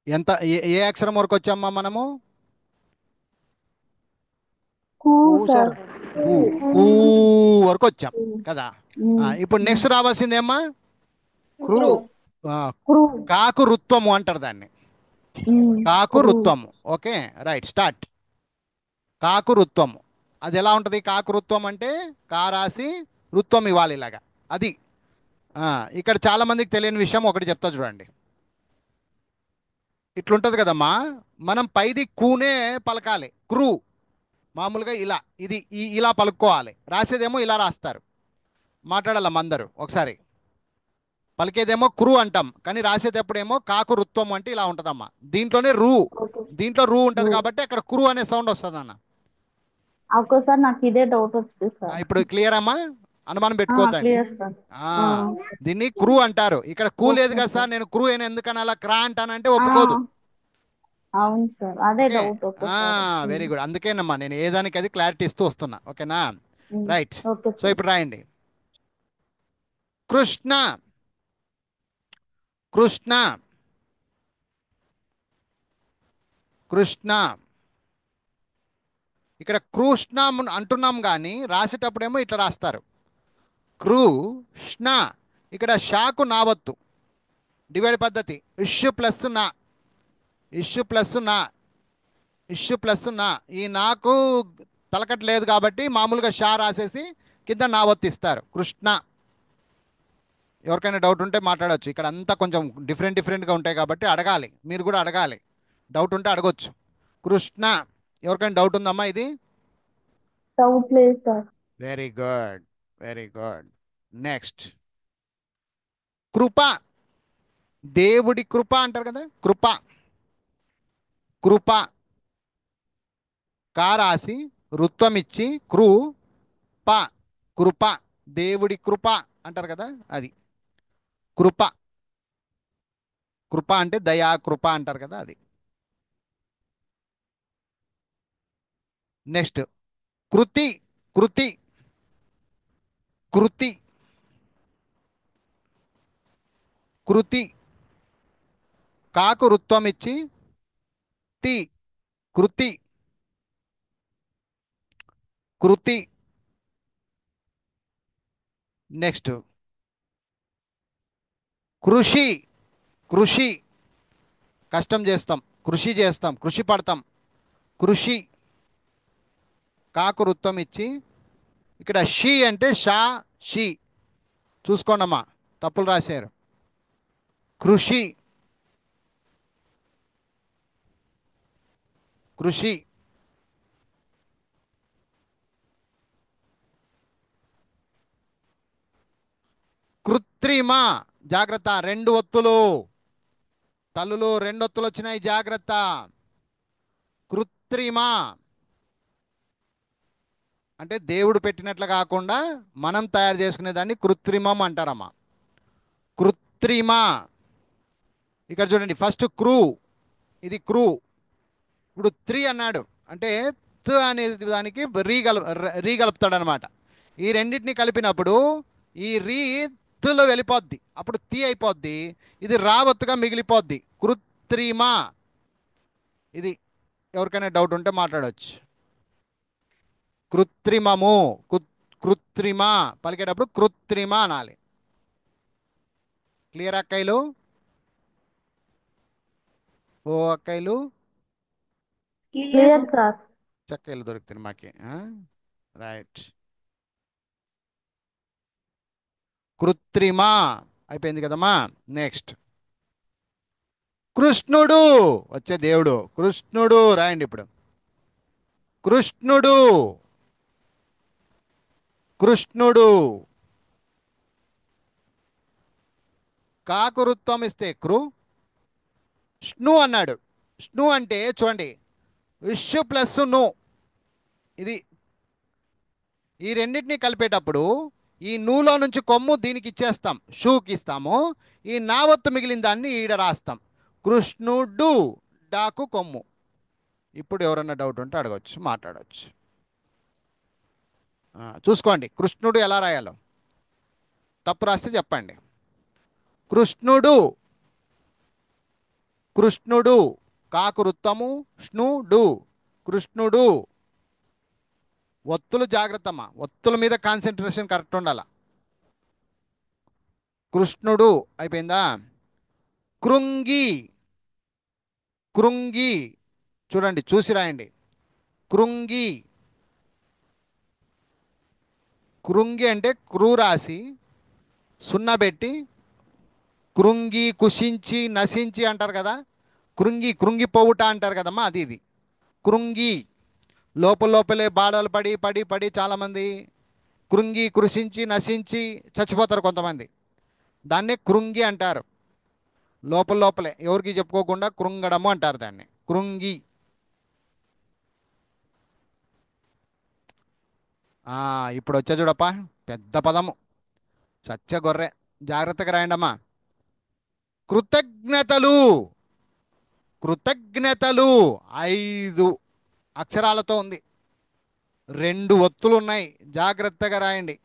A: ఎంత ఏ అక్షరం వరకు వచ్చామ్మా మనము?
C: కూ సార్.
A: ఊ, ఊ వరకు వచ్చాం కదా. ఇప్పుడు నెక్స్ట్ రావాల్సిందేమ్మా కాకు రుత్వము అంటారు దాన్ని. కాకు రుత్వము. Okay, right, start. కాకు రుత్వము. అది ఎలా ఉంటుంది? కాకు రుత్వం అంటే కా రాసి రుత్వం ఇవ్వాలి ఇలాగా. అది ఇక్కడ చాలామందికి తెలియని విషయం ఒకటి చెప్తా చూడండి. ఇట్లుంటుంది కదమ్మా, మనం పైది కూనే పలకాలి. క్రూ మామూలుగా ఇలా, ఇది ఇలా పలుక్కోవాలి. రాసేదేమో ఇలా రాస్తారు. మాట్లాడాలమ్మా అందరూ ఒకసారి. పలికేదేమో క్రు అంటాం, కానీ రాసేటప్పుడేమో కాకు రుత్వం అంటే ఇలా ఉంటుందమ్మా. దీంట్లోనే
C: ఓకే
A: దీంట్లో రూ ఉంటుంది
C: రూ.
A: కాబట్టి అక్కడ క్రు అనే సౌండ్ వస్తుంది అన్న.
C: ఒక్కోసారి నాకు ఇదే డౌట్ వచ్చింది సార్.
A: ఇప్పుడు క్లియర్ అమ్మా, అనుమానం పెట్టుకోవద్దండి.
C: Clear sir.
A: ఆ, దీన్ని క్రూ అంటారు. ఇక్కడ కూ లేదు
C: ఓకే
A: కదా సార్,
C: సార్.
A: నేను క్రూ అయినా ఎందుకని అలా క్రా అంటానంటే ఒప్పుకోదు.
C: అవును సార్, అదే
A: ఓకే,
C: డౌట్ ఒక్కసారి.
A: Very good. అందుకేనమ్మా నేను ఏదానికి అది క్లారిటీ ఇస్తూ వస్తున్నా. ఓకేనా, రైట్.
C: Okay
A: so
C: sir.
A: ఇప్పుడు రాయండి. కృష్ణ, కృష్ణ, కృష్ణ. ఇక్కడ కృష్ణ అంటున్నాం కానీ రాసేటప్పుడేమో ఇట్లా రాస్తారు, కృష్ణ. ఇక్కడ షాకు నావత్తు, డివైడ్ పద్ధతి. ఇష్యు ప్లస్ నా, ఇష్యు ప్లస్ నా, ఇష్యు ప్లస్ నా. ఈ నాకు తలకట్ లేదు కాబట్టి మామూలుగా షా రాసేసి కింద నావత్తు ఇస్తారు, కృష్ణ. ఎవరికైనా డౌట్ ఉంటే మాట్లాడవచ్చు. ఇక్కడ అంతా కొంచెం డిఫరెంట్గా ఉంటాయి కాబట్టి అడగాలి, మీరు కూడా అడగాలి. డౌట్ ఉంటే అడగొచ్చు. కృష్ణ. ఎవరికైనా డౌట్ ఉందమ్మా ఇది?
C: డౌట్ లేదు sir.
A: Very good, very good. Next, Krupa. దేవుడి కృప అంటారు కదా, కృప. కృప కారాసి రుత్వం ఇచ్చి కృప, కృప. దేవుడి కృప అంటారు కదా, అది కృప. కృప అంటే దయా కృప అంటారు కదా, అది. నెక్స్ట్, కృతి. కృతి, కృతి, కృతి. కాకు రుత్వం ఇచ్చి తి, కృతి, కృతి. నెక్స్ట్, కృషి. కృషి, కష్టం చేస్తాం, కృషి చేస్తాం, కృషి పడతాం, కృషి. కాకు రుత్వం ఇచ్చి ఇక్కడ షీ అంటే షా, షీ. చూసుకోండమ్మా, తప్పులు రాశారు. కృషి, కృషి. కృత్రిమ, జాగ్రత్త. రెండు ఒత్తులు, తల్లులు రెండు ఒత్తులు వచ్చినాయి, జాగ్రత్త. కృత్రిమ అంటే దేవుడు పెట్టినట్లు కాకుండా మనం తయారు చేసుకునే దాన్ని కృత్రిమం అంటారమ్మా, కృత్రిమ. ఇక్కడ చూడండి, ఫస్ట్ క్రూ, ఇది క్రూ. ఇప్పుడు 3 అన్నాడు అంటే త్ అనే దానికి రీ కలుపుతాడు అనమాట. ఈ రెండింటిని కలిపినప్పుడు ఈ రీ త్లో వెళ్ళిపోద్ది, అప్పుడు తీ అయిపోద్ది. ఇది రావత్తుగా మిగిలిపోద్ది, కృత్రిమ. ఇది ఎవరికైనా డౌట్ ఉంటే మాట్లాడవచ్చు. కృత్రిమము, కృత్రిమ పలికేటప్పుడు కృత్రిమ అనాలి. క్లియర్ అక్కయ్యలు? ఓ అక్కయ్యలు,
C: క్లియర్ సార్.
A: చక్కలు దొరుకుతుంది మాకి. రైట్. కృత్రిమ అయిపోయింది కదమ్మా. నెక్స్ట్, కృష్ణుడు. వచ్చే దేవుడు కృష్ణుడు, రాయండి ఇప్పుడు. కృష్ణుడు, కృష్ణుడు. కాకురుత్వం ఇస్తే కృ, స్ను అన్నాడు. స్ను అంటే చూడండి, విష్ ప్లస్ ను. ఇది ఈ రెండింటిని కలిపేటప్పుడు ఈ నూలో నుంచి కొమ్ము దీనికి ఇచ్చేస్తాం, షూకి ఇస్తాము. ఈ నావత్తు మిగిలిన దాన్ని ఈడ రాస్తాం, కృష్ణుడు. డాకు కొమ్ము. ఇప్పుడు ఎవరన్నా డౌట్ ఉంటే అడగవచ్చు, మాట్లాడవచ్చు. చూసుకోండి కృష్ణుడు ఎలా రాయాలో. తప్పు రాస్తే చెప్పండి. కృష్ణుడు, కృష్ణుడు. కాకురుత్తము స్నుడు, కృష్ణుడు. ఒత్తులు జాగ్రత్తమ్మా, ఒత్తుల మీద కాన్సన్ట్రేషన్ కరెక్ట్ ఉండాల. కృష్ణుడు అయిపోయిందా. కృంగి, కృంగి. చూడండి, చూసి రాయండి. కృంగి, కృంగి అంటే క్రూ రాసి సున్నా పెట్టి కృంగి, కుషించి, నశించి అంటారు కదా. కృంగి, కృంగిపోవుట అంటారు కదమ్మా, అది ఇది కృంగి. లోపలే బాధలు పడి పడి పడి చాలామంది కృంగి, కృషించి, నశించి చచ్చిపోతారు కొంతమంది. దాన్నే కృంగి అంటారు. లోపల లోపలే ఎవరికి చెప్పుకోకుండా కృంగడము అంటారు దాన్ని, కృంగి. ఇప్పుడు వచ్చా చూడప్ప, పెద్ద పదము, సత్య గొర్రె. జాగ్రత్తగా రాయండమ్మా. కృతజ్ఞతలు. కృతజ్ఞతలు 5 అక్షరాలతో ఉంది, 2 ఒత్తులు ఉన్నాయి. జాగ్రత్తగా రాయండి.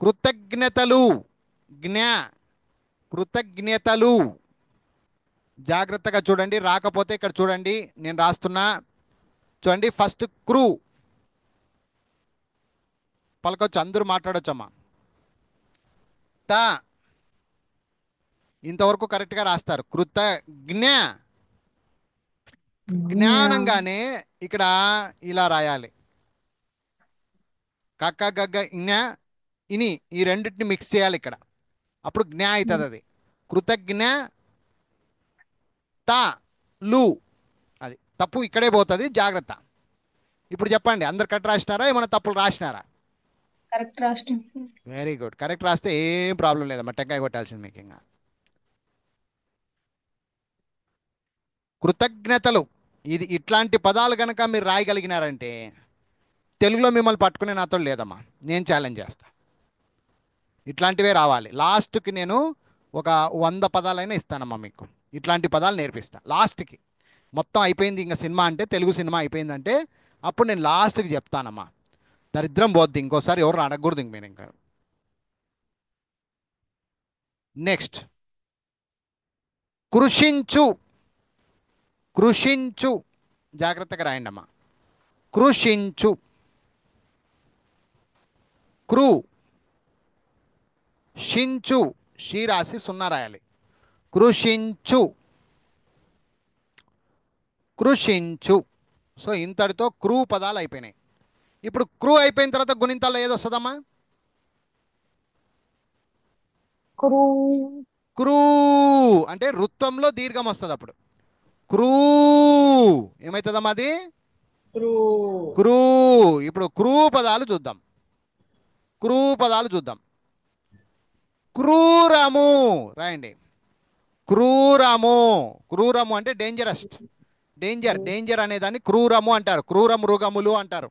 A: కృతజ్ఞతలు, జ్ఞా, కృతజ్ఞతలు. జాగ్రత్తగా చూడండి, రాకపోతే ఇక్కడ చూడండి, నేను రాస్తున్నా చూడండి. ఫస్ట్ క్రూ పలకొచ్చు, అందరూ మాట్లాడొచ్చమ్మా. త, ఇంతవరకు కరెక్ట్గా రాస్తారు. కృతజ్ఞ, జ్ఞానంగానే ఇక్కడ ఇలా రాయాలి. కక్క గగ్గ జ్ఞ ఇని, ఈ రెండింటిని మిక్స్ చేయాలి ఇక్కడ, అప్పుడు జ్ఞ అవుతుంది అది. కృతజ్ఞ త లు, అది తప్పు ఇక్కడే పోతుంది, జాగ్రత్త. ఇప్పుడు చెప్పండి, అందరు కరెక్ట్ రాసినారా, ఏమైనా తప్పులు రాసినారా?
B: కరెక్ట్ రాష్ట్రం సార్.
A: వెరీ గుడ్, కరెక్ట్ రాస్తే ఏం ప్రాబ్లం లేదమ్మా, టెక్కాయ కొట్టాల్సింది మీకు. ఇంకా కృతజ్ఞతలు, ఇది ఇట్లాంటి పదాలు కనుక మీరు రాయగలిగినారంటే తెలుగులో మిమ్మల్ని పట్టుకునే నాతో లేదమ్మా, నేను ఛాలెంజ్ చేస్తా. ఇట్లాంటివే రావాలి. లాస్ట్కి నేను ఒక 100 పదాలైనా ఇస్తానమ్మా మీకు, ఇట్లాంటి పదాలు నేర్పిస్తా లాస్ట్కి. మొత్తం అయిపోయింది ఇంకా సినిమా అంటే, తెలుగు సినిమా అయిపోయిందంటే అప్పుడు నేను లాస్ట్కి చెప్తానమ్మా. దరిద్రం పోద్ది, ఇంకోసారి ఎవరు అడగకూడదు ఇంక మీరు. ఇంకా నెక్స్ట్ కృషించు. కృషించు, జాగ్రత్తగా రాయండి అమ్మా. కృషించు. క్రూ, షించు, షీ రాసి 0 రాయాలి. కృషించు, కృషించు. సో ఇంతటితో క్రూ పదాలు అయిపోయినాయి. ఇప్పుడు క్రూ అయిపోయిన తర్వాత గుణింతాల్లో ఏది వస్తుందమ్మా?
C: క్రూ
A: క్రూ అంటే రుత్వంలో దీర్ఘం వస్తుంది. అప్పుడు క్రూ ఏమవుతుందమ్మా అది? క్రూ. ఇప్పుడు క్రూ పదాలు చూద్దాం. క్రూ పదాలు చూద్దాం. క్రూరము రాయండి. క్రూరము. క్రూరము అంటే డేంజరస్ట్, డేంజర్. డేంజర్ అనేదాన్ని క్రూరము అంటారు. క్రూర మృగములు అంటారు.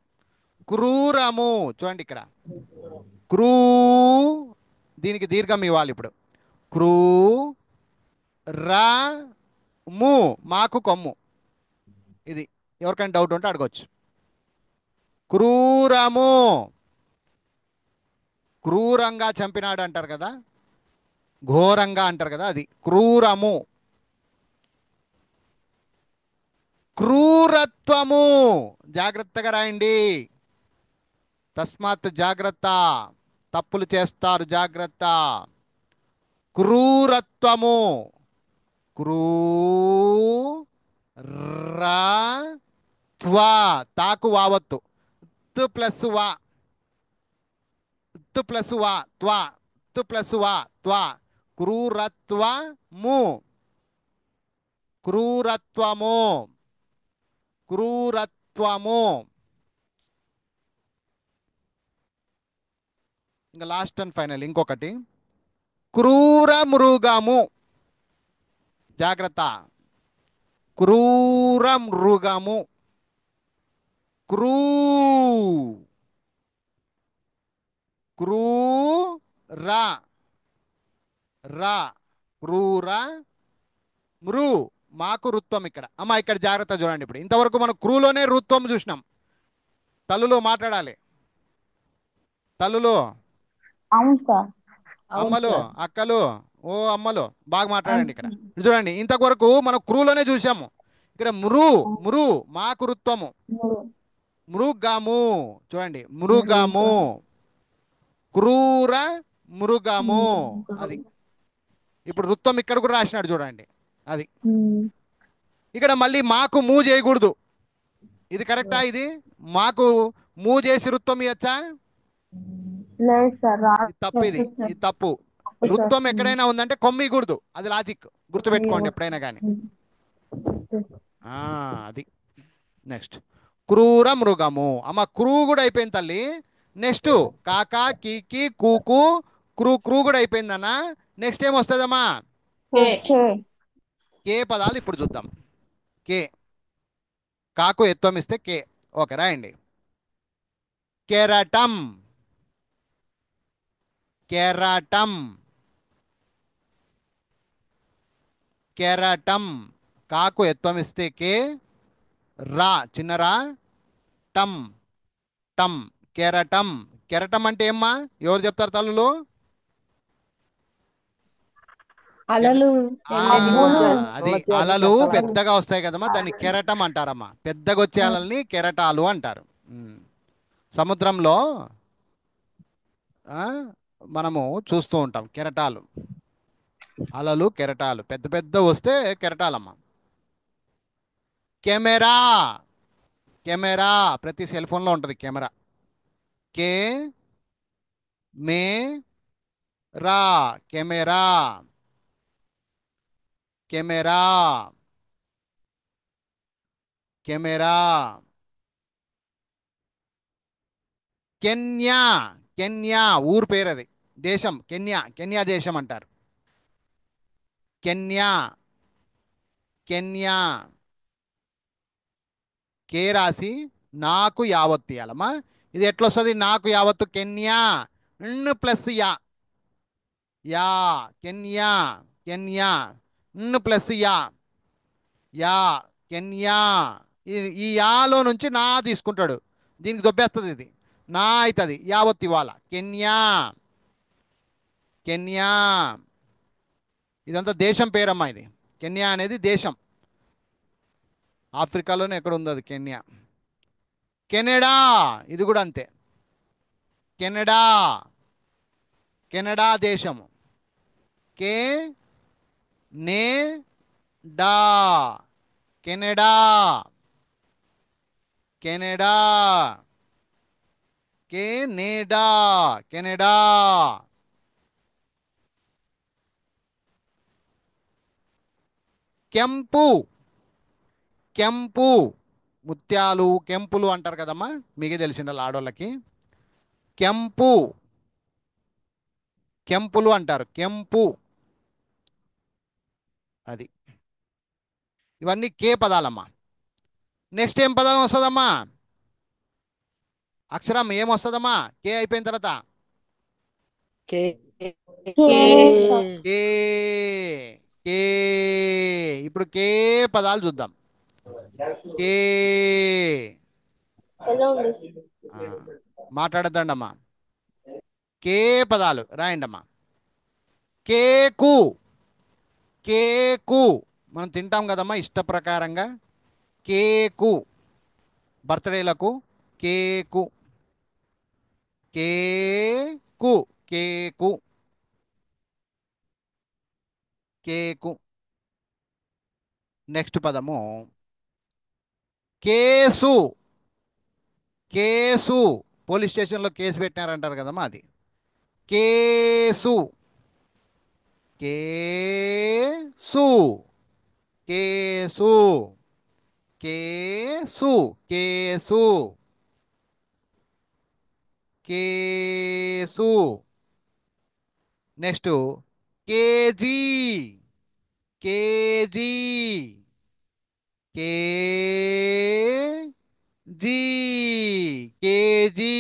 A: క్రూరము చూడండి ఇక్కడ, క్రూ, దీనికి దీర్ఘం ఇవ్వాలి ఇప్పుడు. క్రూ రా ము, మాకు కొమ్ము. ఇది ఎవరికైనా డౌట్ ఉంటే అడగొచ్చు. క్రూరము, క్రూరంగా చంపినాడు అంటారు కదా, ఘోరంగా అంటారు కదా, అది క్రూరము. క్రూరత్వము, జాగ్రత్తగా రాయండి. తస్మాత్ జాగ్రత్త, తప్పులు చేస్తారు, జాగ్రత్త. క్రూరత్వము. క్రూ రా త్వా, తాకు వావత్తు, త్ ప్లస్ వా, త్ ప్లస్ వా, త్వా, త్ ప్లస్ వా, త్వా. క్రూరత్వము. క్రూరత్వము. క్రూరత్వము. ఇంకా లాస్ట్ అండ్ ఫైనల్ ఇంకొకటి, క్రూర మృగము. జాగ్రత్త, క్రూర మృగము. క్రూ, క్రూ రా రా, క్రూర మృ, మాకు రుత్వం ఇక్కడ. అమ్మ ఇక్కడ జాగ్రత్త చూడండి. ఇప్పుడు ఇంతవరకు మనం క్రూలోనే రుత్వం చూసినాం. తల్లులు మాట్లాడాలి. తల్లులు,
C: అవును సార్.
A: అమ్మలు, అక్కలు, ఓ అమ్మలు బాగా మాట్లాడండి. ఇక్కడ చూడండి, ఇంతవరకు మనం క్రూలోనే చూసాము. ఇక్కడ మృ, మృ మాకు రుత్వము. మృగము చూడండి, మృగము. క్రూర మృగము, అది. ఇప్పుడు రుత్వం ఇక్కడ కూడా రాసినాడు చూడండి, అది. ఇక్కడ మళ్ళీ మాకు మూ చేయకూడదు. ఇది కరెక్టా? ఇది మాకు మూ చేసి రుత్వం ఇవ్వచ్చా?
C: లేదు సార్.
A: తప్పు, ఇది తప్పు. రుత్వం ఎక్కడైనా ఉందంటే కొమ్మికూడదు, అది లాజిక్, గుర్తుపెట్టుకోండి ఎప్పుడైనా కానీ. అది. నెక్స్ట్ క్రూర మృగము. అమ్మ క్రూ కూడా అయిపోయింది తల్లి. నెక్స్ట్ కాకా, కీకి, కూకు, క్రూ, క్రూ కూడా అయిపోయిందన్న. నెక్స్ట్ ఏం వస్తుందమ్మా?
C: కే.
A: కే పదాలు ఇప్పుడు చూద్దాం. కే, కాకు ఎత్వం ఇస్తే కే. ఓకే, రాయండి. కెరటం, కెరటం, కెరటం. కాకు ఎత్వం ఇస్తే కే, రా చిన్న రా, టం, టం, కెరటం. కెరటం అంటే ఏమ్మా? ఎవరు చెప్తారు తల్లులు?
B: అలలు
A: ఆ,
C: అబ్బులు.
A: అది అలలు పెద్దగా వస్తాయి కదమ్మా, దాన్ని కెరటం అంటారమ్మా. పెద్దగా వచ్చే అలల్ని కెరటాలు అంటారు. సముద్రంలో ఆ, మనము చూస్తూ ఉంటాం కెరటాలు. అలలు కెరటాలు పెద్ద పెద్ద వస్తే కెరటాలమ్మా. కెమెరా, కెమెరా ప్రతి సెల్ ఫోన్లో ఉంటుంది కెమెరా. కే మే రా, camera, camera, camera. Kenya, Kenya ఊరు పేరు, అది దేశం. కెన్యా, కెన్యా దేశం అంటారు. Kenya, Kenya. కే రాసి నాకు యావత్తు తీయాలమ్మా. ఇది ఎట్లొస్తుంది? నాకు యావత్తు కెన్యా న్ plus yeah, yeah Kenya, Kenya న్ ప్లస్ యా, యా కెన్యా. ఈ యాలో నుంచి నా తీసుకుంటాడు, దీనికి దొబ్బేస్తుంది ఇది. నా అవుతుంది, యావత్తు ఇవాళ. Kenya, Kenya. ఇదంతా దేశం పేరమ్మా ఇది. కెన్యా అనేది దేశం. ఆఫ్రికాలోనే ఎక్కడ ఉంది అది కెన్యా. కెనడా, ఇది కూడా అంతే. కెనడా, కెనడా దేశము. కే నే డా, కెనడా, కెనడా, కెనడా, కెనడా. కెంపు, కెంపు ముత్యాలు కెంపులు అంటారు కదమ్మా, మీకే తెలిసిండాలి ఆడోళ్ళకి. కెంపు, కెంపులు అంటారు, కెంపు. అది. ఇవన్నీ కే పదాలమ్మా. నెక్స్ట్ ఏం పదం వస్తుందమ్మా? అక్షరం ఏమొస్తుందమ్మా కే అయిపోయిన తర్వాత?
D: కే
C: కే.
A: కే, కే. ఇప్పుడు కే పదాలు చూద్దాం. కే, ఆ, మాట్లాడద్దండమ్మా. కే పదాలు రాయండమ్మా. కేకు, కేకు మనం తింటాం కదమ్మా ఇష్టప్రకారంగా. కేకు, బర్త్డేలకు cake, cake, cake, cake. Next పదము కేసు, కేసు. పోలీస్ స్టేషన్లో కేసు పెట్టినారంటారు కదమ్మా, అది case, case, case, case, case, case. Next KG, KG, KG, KG.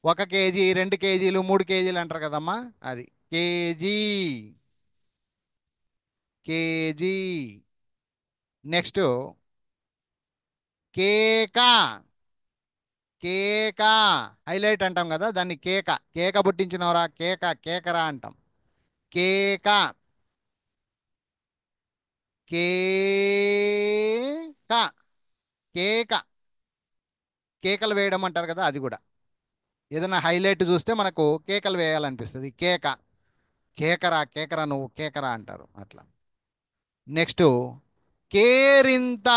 A: 1 KG, 2 కేజీలు, 3 కేజీలు అంటారు కదమ్మా, అది కేజీ, కేజీ. నెక్స్ట్ కేక, కేక హైలైట్ అంటాం కదా దాన్ని. కేక, కేక పుట్టించినవరా, కేక, కేకరా అంటాం. కేక, కేక, కేక. కేకలు వేయడం అంటారు కదా, అది కూడా. ఏదైనా హైలైట్ చూస్తే మనకు కేకలు వేయాలనిపిస్తుంది. కేక, కేకరా, కేకరా నువ్వు కేకరా అంటారు అట్లా. నెక్స్ట్ కేరింత,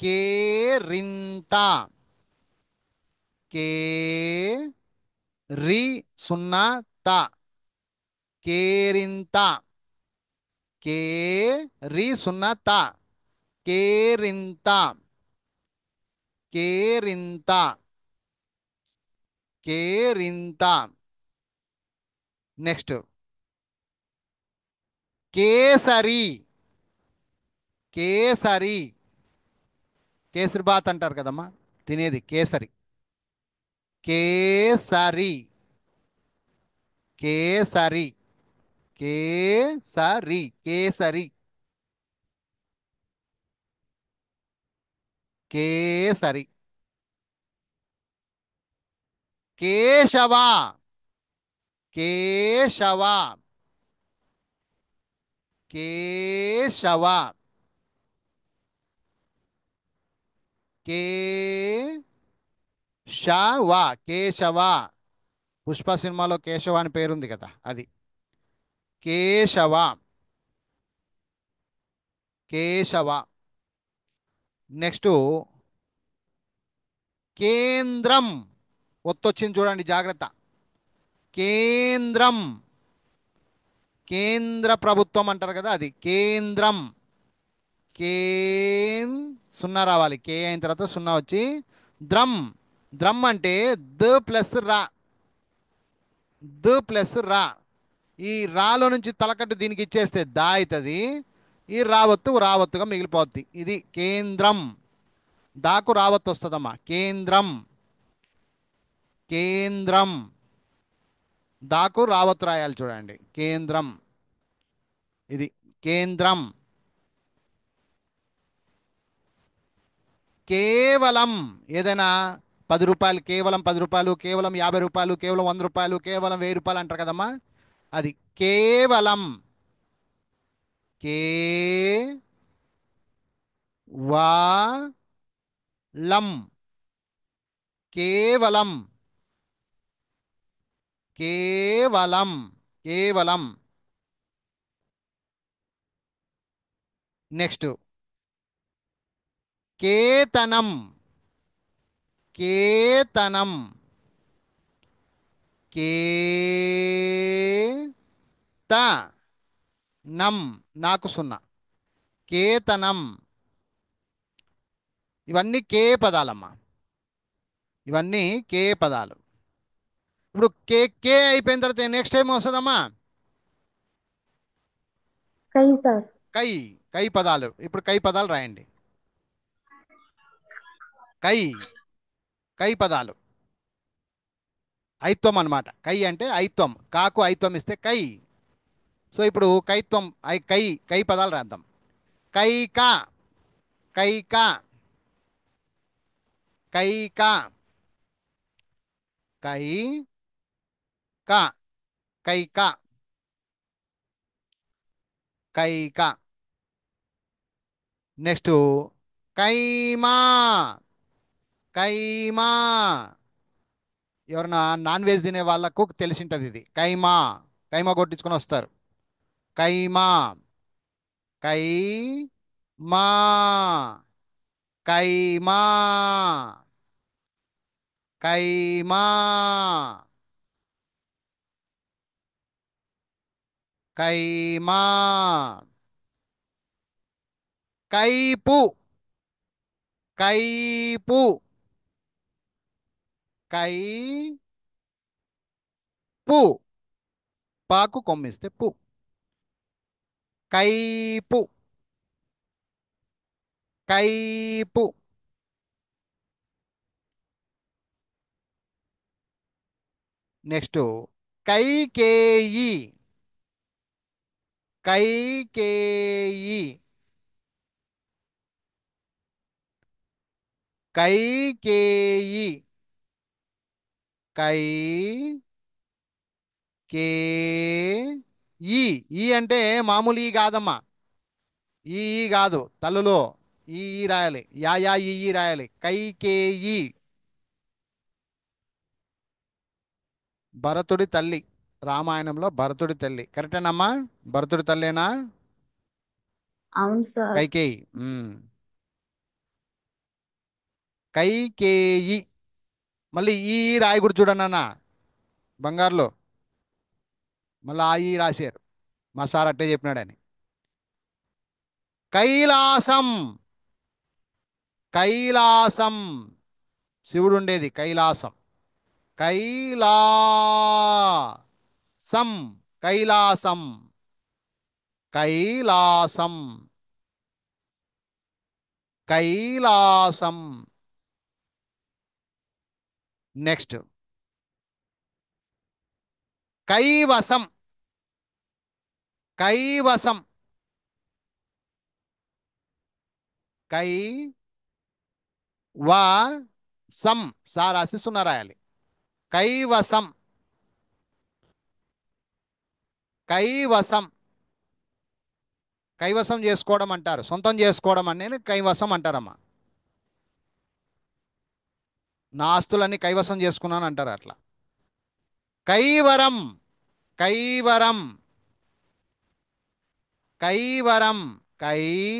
A: కేరింత, కే రి సున్నా త, కేరింత, కే రి సున్నా త, కేరింత, కేరింత, కేరింత. నెక్స్ట్ కేసరి. కేసరి. కేసరి బాత్ అంటారు కదమ్మా, తినేది కేసరి. కేసరి. కేసరి. కేసరి. కేసరి. కేసరి. కేశవ. కేశవ. కేశవ. కేశవ. కేశవ. పుష్ప సినిమాలో కేశవ అని పేరుంది కదా, అది కేశవ. కేశవ. నెక్స్ట్ కేంద్రం. ఒత్తొచ్చింది చూడండి, జాగ్రత్త. కేంద్రం. కేంద్ర ప్రభుత్వం అంటారు కదా, అది కేంద్రం. సున్నా రావాలి, కే అయిన తర్వాత సున్నా వచ్చి ద్రం. ద్రం అంటే ద ప్లస్ రా. ద ప్లస్ రా. ఈ రాలో నుంచి తలకట్టు దీనికి ఇచ్చేస్తే దా అవుతుంది. ఈ రావత్తు రావత్తుగా మిగిలిపోద్ది. ఇది కేంద్రం. దాకు రావత్తు వస్తుందమ్మా. కేంద్రం. కేంద్రం. దాకు రావత్తు రాయాలి చూడండి. కేంద్రం. ఇది కేంద్రం. కేవలం ఏదైనా 10 రూపాయలు, కేవలం 10 రూపాయలు, కేవలం 50 రూపాయలు, కేవలం 100 రూపాయలు, కేవలం 1000 రూపాయలు అంటారు కదమ్మా, అది కేవలం. కేవలం. కేవలం. కేవలం. కేవలం. నెక్స్ట్ కేతనం. కేతనం. కేతనం. నాకు సున్నా. కేతనం. ఇవన్నీ కే పదాలమ్మా. ఇవన్నీ కే పదాలు. ఇప్పుడు కే కే అయిపోయిన తర్వాత నెక్స్ట్ టైం వస్తుందమ్మా
B: కై సార్.
A: కై. కై పదాలు. ఇప్పుడు కై పదాలు రాయండి. కై. కై పదాలు ఐత్వం అన్నమాట. కై అంటే ఐత్వం. కాకు ఐత్వం ఇస్తే కై. సో ఇప్పుడు కైత్వం కై. కై పదాలు రాద్దాం. కైక. కైక. కైక. కై క. కైక. కైక. నెక్స్ట్ కైమా. కైమా. ఎవరన్నా నాన్ వెజ్ తినే వాళ్ళకు తెలిసింటది ఇది. కైమా. కైమా కొట్టించుకొని వస్తారు. కైమా. కైమా. కైమా. కైమా. కైమా. కైపు. కైపు. కైపు. పాకు కొమ్మిస్తే పు. కైపు. కైపు. నెక్స్ట్ కైకేయి. కైకేయి. కైకేయి. కై కే ఈ. ఈ అంటే మామూలు ఈ కాదమ్మా. ఈ ఈ కాదు, తల్లులో ఈ ఈ రాయాలి. యా యా ఈ ఈ రాయాలి. కైకేయి. భరతుడి తల్లి. రామాయణంలో భరతుడి తల్లి. కరెక్టేనమ్మా? భరతుడి తల్లేనా?
B: అవును సార్.
A: కైకేయి. కైకేయి. మళ్ళీ ఈ రాయకూడదు చూడండి అన్న, బంగారులో. మళ్ళీ ఆ ఈ రాశారు. మా సార్ అట్టే చెప్పినాడని. కైలాసం. కైలాసం. శివుడు ఉండేది కైలాసం. కైలాసం. సం కైలాసం కైలాసం కైలాసం. నెక్స్ట్ కైవసం కైవసం కై వ సం సా రాసి సున్నా రాయాలి. కైవసం కైవసం కైవసం చేసుకోవడం అంటారు, సొంతం చేసుకోవడం అనేది కైవసం అంటారమ్మా. నా ఆస్తులన్నీ కైవసం చేసుకున్నాను అంటారు అట్లా. కైవరం కైవరం కైవరం కై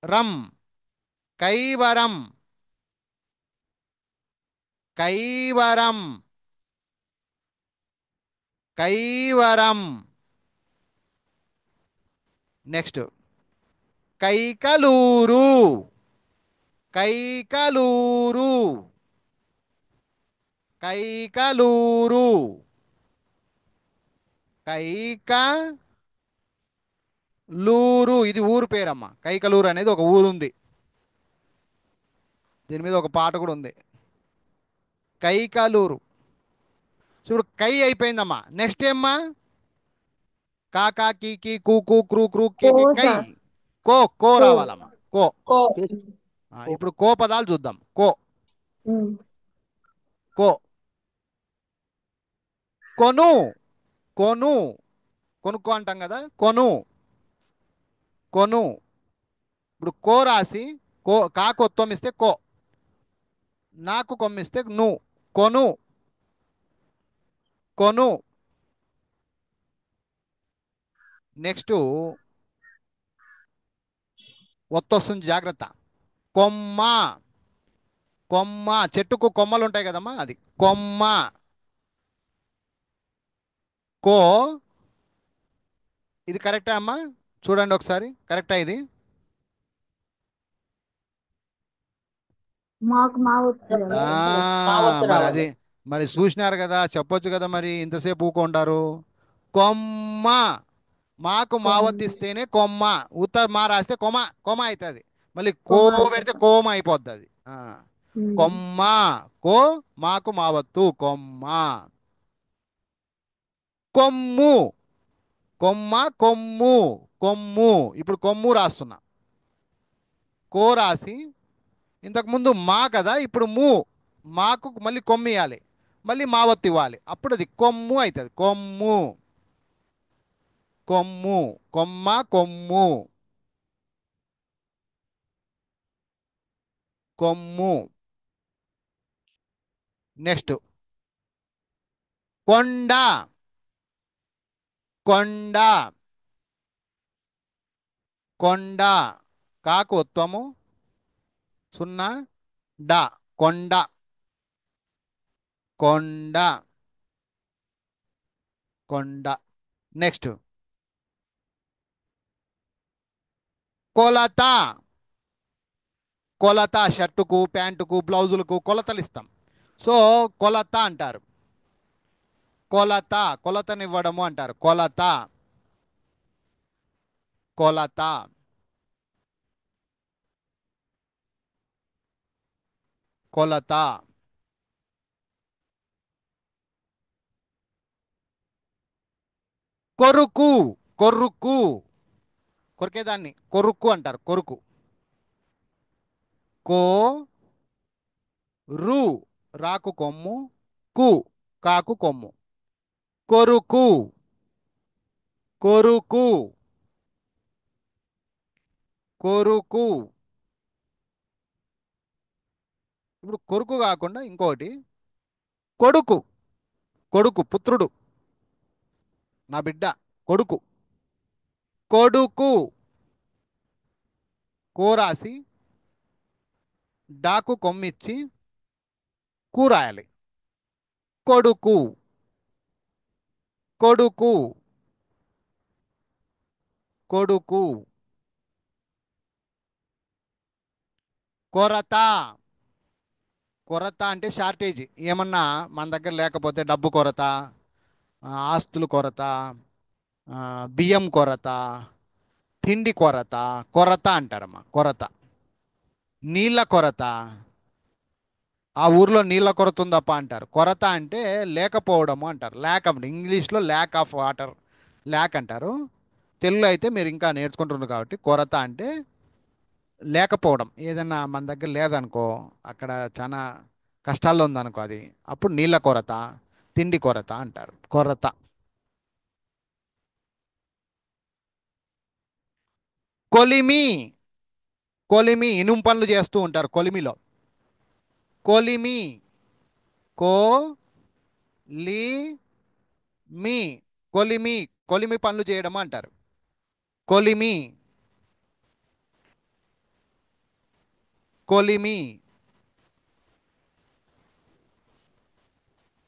A: వరం కైవరం కైవరం కైవరం. నెక్స్ట్ కైకలూరు కైకలూరు కైకలూరు కైకలూరు ఇది ఊరు పేరమ్మా. కైకలూరు అనేది ఒక ఊరు ఉంది, దీని మీద ఒక పాట కూడా ఉంది. కైకలూరు. చూడు కై అయిపోయిందమ్మా. నెక్స్ట్ ఏమ్మా? కాకా కీ కూ కూ క్రూ క్రూ కే కే కై. కో కో రావాలమ్మా. కో. ఇప్పుడు కో పదాలు చూద్దాం. కో కో కొను కొను కొనుక్కో అంటాం కదా, కొను కొను. ఇప్పుడు కో రాసి కో కాకు ఒత్తొమ్మిస్తే కో, నాకు కొమ్మిస్తే ను. కొను కొను. నెక్స్ట్ ఒత్తొస్తుంది జాగ్రత్త. కొమ్మ కొమ్మ చెట్టుకు కొమ్మలు ఉంటాయి కదమ్మా, అది కొమ్మ. కో ఇది కరెక్టా అమ్మా? చూడండి ఒకసారి, కరెక్టా ఇది?
B: మాకు మా వస్తుంది.
A: మరి అది మరి చూసినారు కదా, చెప్పొచ్చు కదా, మరి ఇంతసేపు ఊకుంటారు. కొమ్మ మాకు మావత్తిస్తేనే కొమ్మ. ఉత్తర మా రాస్తే కొమ కొమ అవుతుంది. మళ్ళీ కో పెడితే కోమ అయిపోద్ది అది. కొమ్మ కో మాకు మావత్తు కొమ్మ. కొమ్ము కొమ్మ కొమ్ము కొమ్ము. ఇప్పుడు కొమ్ము రాస్తున్నా. కో రాసి ఇంతకుముందు మా కదా, ఇప్పుడు ము. మాకు మళ్ళీ కొమ్ము ఇవ్వాలి, మళ్ళీ మావత్తు ఇవ్వాలి, అప్పుడు అది కొమ్ము అవుతుంది. కొమ్ము కొమ్ము కొమ్మ కొమ్ము కొమ్ము. నెక్స్ట్ కొండ కొండ కొండ కాకు ఉత్వము సున్నా డ కొండ కొండ కొండ. నెక్స్ట్ కొలత కొలత షర్టుకు ప్యాంటుకు బ్లౌజులకు కొలతలు ఇస్తాం, సో కొలత అంటారు. కొలత కొలతనివ్వడము అంటారు. కొలత కొలత కొలత. కొరుకు కొరుకు కొరికేదాన్ని కొరుకు అంటారు. కొరుకు కో రు రాకు కొమ్ము కు కాకు కొమ్ము. కొరుకు కొరుకు కొరుకు. ఇప్పుడు కొరుకు కాకుండా ఇంకోటి కొడుకు. కొడుకు పుత్రుడు, నా బిడ్డ కొడుకు. కొడుకు కోరాసి డాకు కొమ్మిచ్చి కూరాయాలి. కొడుకు కొడుకు కొడుకు. కొరత కొరత అంటే షార్టేజ్, ఏమన్నా మన దగ్గర లేకపోతే డబ్బు కొరత, ఆస్తుల కొరత, బియ్యం కొరత, తిండి కొరత, కొరత అంటారమ్మా కొరత. నీళ్ళ కొరత, ఆ ఊర్లో నీళ్ళ కొరత ఉందప్ప అంటారు. కొరత అంటే లేకపోవడము అంటారు. ల్యాక్ ఆఫ్, ఇంగ్లీష్లో ల్యాక్ ఆఫ్ వాటర్ ల్యాక్ అంటారు. తెలుగులో అయితే మీరు ఇంకా నేర్చుకుంటున్నారు కాబట్టి కొరత అంటే లేకపోవడం. ఏదన్నా మన దగ్గర లేదనుకో, అక్కడ చాలా కష్టాల్లో ఉందనుకో, అది అప్పుడు నీళ్ళ కొరత, తిండి కొరత అంటారు. కొరత. కొలిమి. కొలిమి ఇనుము పనులు చేస్తూ ఉంటారు కొలిమిలో. కొలిమి. కో లి మీ. కొలిమి. కొలిమి పనులు చేయడం అంటారు. కొలిమి. కొలిమి.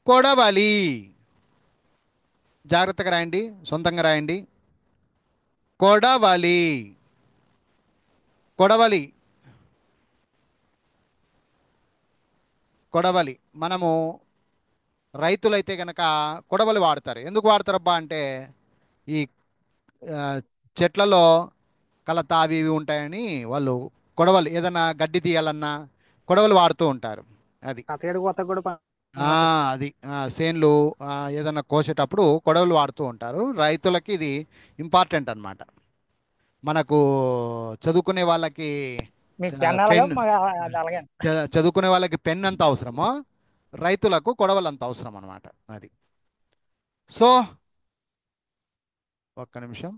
A: కొడవలి. జాగ్రత్తగా రాయండి, సొంతంగా రాయండి. కొడవలి. కొడవలి. కొడవలి. మనము రైతులైతే గనక కొడవలి వాడతారు. ఎందుకు వాడతారబ్బా అంటే ఈ ఆ, చెట్లలో కలత అవి ఇవి ఉంటాయని వాళ్ళు కొడవలి, ఏదైనా గడ్డి తీయాలన్నా కొడవలి వాడుతూ ఉంటారు. అది
D: పచ్చగడ్డి కొత్త కూడా
A: ఆ, అది సేన్లు ఏదైనా కోసేటప్పుడు కొడవలు వాడుతూ ఉంటారు. రైతులకి ఇది ఇంపార్టెంట్ అన్నమాట. మనకు చదువుకునే వాళ్ళకి
D: మీకు పెన్ అలాగా
A: పెన్,
D: మాకు అది అలాగే.
A: చదువుకునే వాళ్ళకి పెన్ ఎంత అవసరమో రైతులకు కొడవలు అంత అవసరం అన్నమాట. అది. సో ఒక్క నిమిషం.